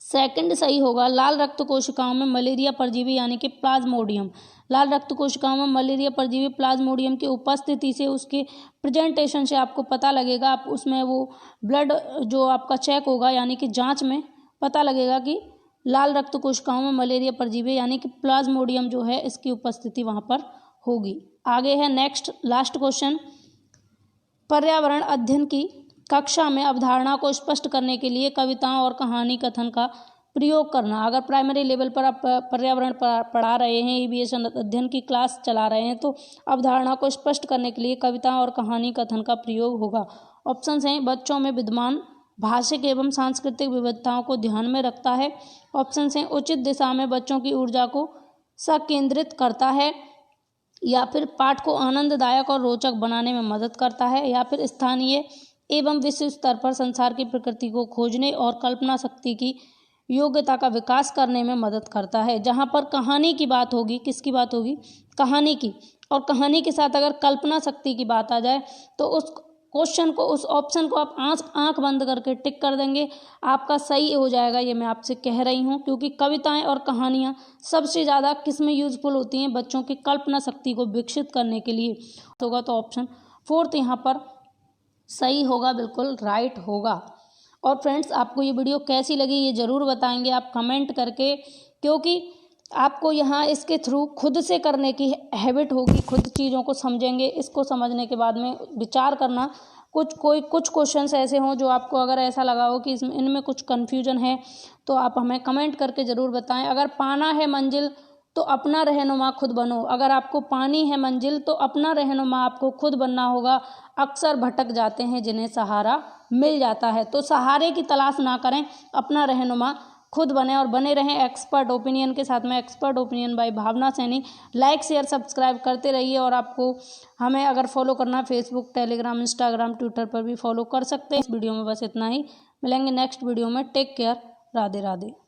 सेकंड सही होगा, लाल रक्त कोशिकाओं में मलेरिया परजीवी यानी कि प्लाज्मोडियम। लाल रक्त कोशिकाओं में मलेरिया परजीवी प्लाज्मोडियम की उपस्थिति से, उसके प्रेजेंटेशन से आपको पता लगेगा। आप उसमें वो ब्लड जो आपका चेक होगा यानी कि जाँच में पता लगेगा कि लाल रक्त कोशिकाओं में मलेरिया परजीवी यानी कि प्लाज्मोडियम जो है इसकी उपस्थिति वहाँ पर होगी। आगे है नेक्स्ट लास्ट क्वेश्चन, पर्यावरण अध्ययन की कक्षा में अवधारणा को स्पष्ट करने के लिए कविताओं और कहानी कथन का प्रयोग करना। अगर प्राइमरी लेवल पर आप पर्यावरण पढ़ा रहे हैं, एविएशन अध्ययन की क्लास चला रहे हैं, तो अवधारणा को स्पष्ट करने के लिए कविता और कहानी कथन का प्रयोग होगा। ऑप्शंस हैं, बच्चों में विद्यमान भाषिक एवं सांस्कृतिक विविधताओं को ध्यान में रखता है। ऑप्शंस हैं, उचित दिशा में बच्चों की ऊर्जा को संकेंद्रित करता है, या फिर पाठ को आनंददायक और रोचक बनाने में मदद करता है, या फिर स्थानीय एवं विश्व स्तर पर संसार की प्रकृति को खोजने और कल्पना शक्ति की योग्यता का विकास करने में मदद करता है। जहाँ पर कहानी की बात होगी, किसकी बात होगी? कहानी की। और कहानी के साथ अगर कल्पना शक्ति की बात आ जाए तो उस क्वेश्चन को, उस ऑप्शन को आप आंख बंद करके टिक कर देंगे, आपका सही हो जाएगा। ये मैं आपसे कह रही हूँ, क्योंकि कविताएं और कहानियाँ सबसे ज़्यादा किस में यूजफुल होती हैं? बच्चों की कल्पना शक्ति को विकसित करने के लिए होगा। तो ऑप्शन 4 यहाँ पर सही होगा, बिल्कुल राइट होगा। और फ्रेंड्स, आपको ये वीडियो कैसी लगी ये ज़रूर बताएंगे आप कमेंट करके, क्योंकि आपको यहाँ इसके थ्रू खुद से करने की हैबिट होगी, खुद चीज़ों को समझेंगे। इसको समझने के बाद में विचार करना, कुछ क्वेश्चंस ऐसे हों जो आपको अगर ऐसा लगा हो कि इसमें इनमें कुछ कन्फ्यूजन है, तो आप हमें कमेंट करके ज़रूर बताएं। अगर पाना है मंजिल तो अपना रहनुमा खुद बनो। अगर आपको पानी है मंजिल तो अपना रहनुमा आपको खुद बनना होगा। अक्सर भटक जाते हैं जिन्हें सहारा मिल जाता है। तो सहारे की तलाश ना करें, अपना रहनुमा खुद बने और बने रहें एक्सपर्ट ओपिनियन के साथ में। Expert opinion by Bhavna Saini. Like share subscribe करते रहिए, और आपको हमें अगर फॉलो करना फेसबुक, टेलीग्राम, इंस्टाग्राम, ट्विटर पर भी फॉलो कर सकते हैं। इस वीडियो में बस इतना ही। मिलेंगे नेक्स्ट वीडियो में। Take care. राधे राधे।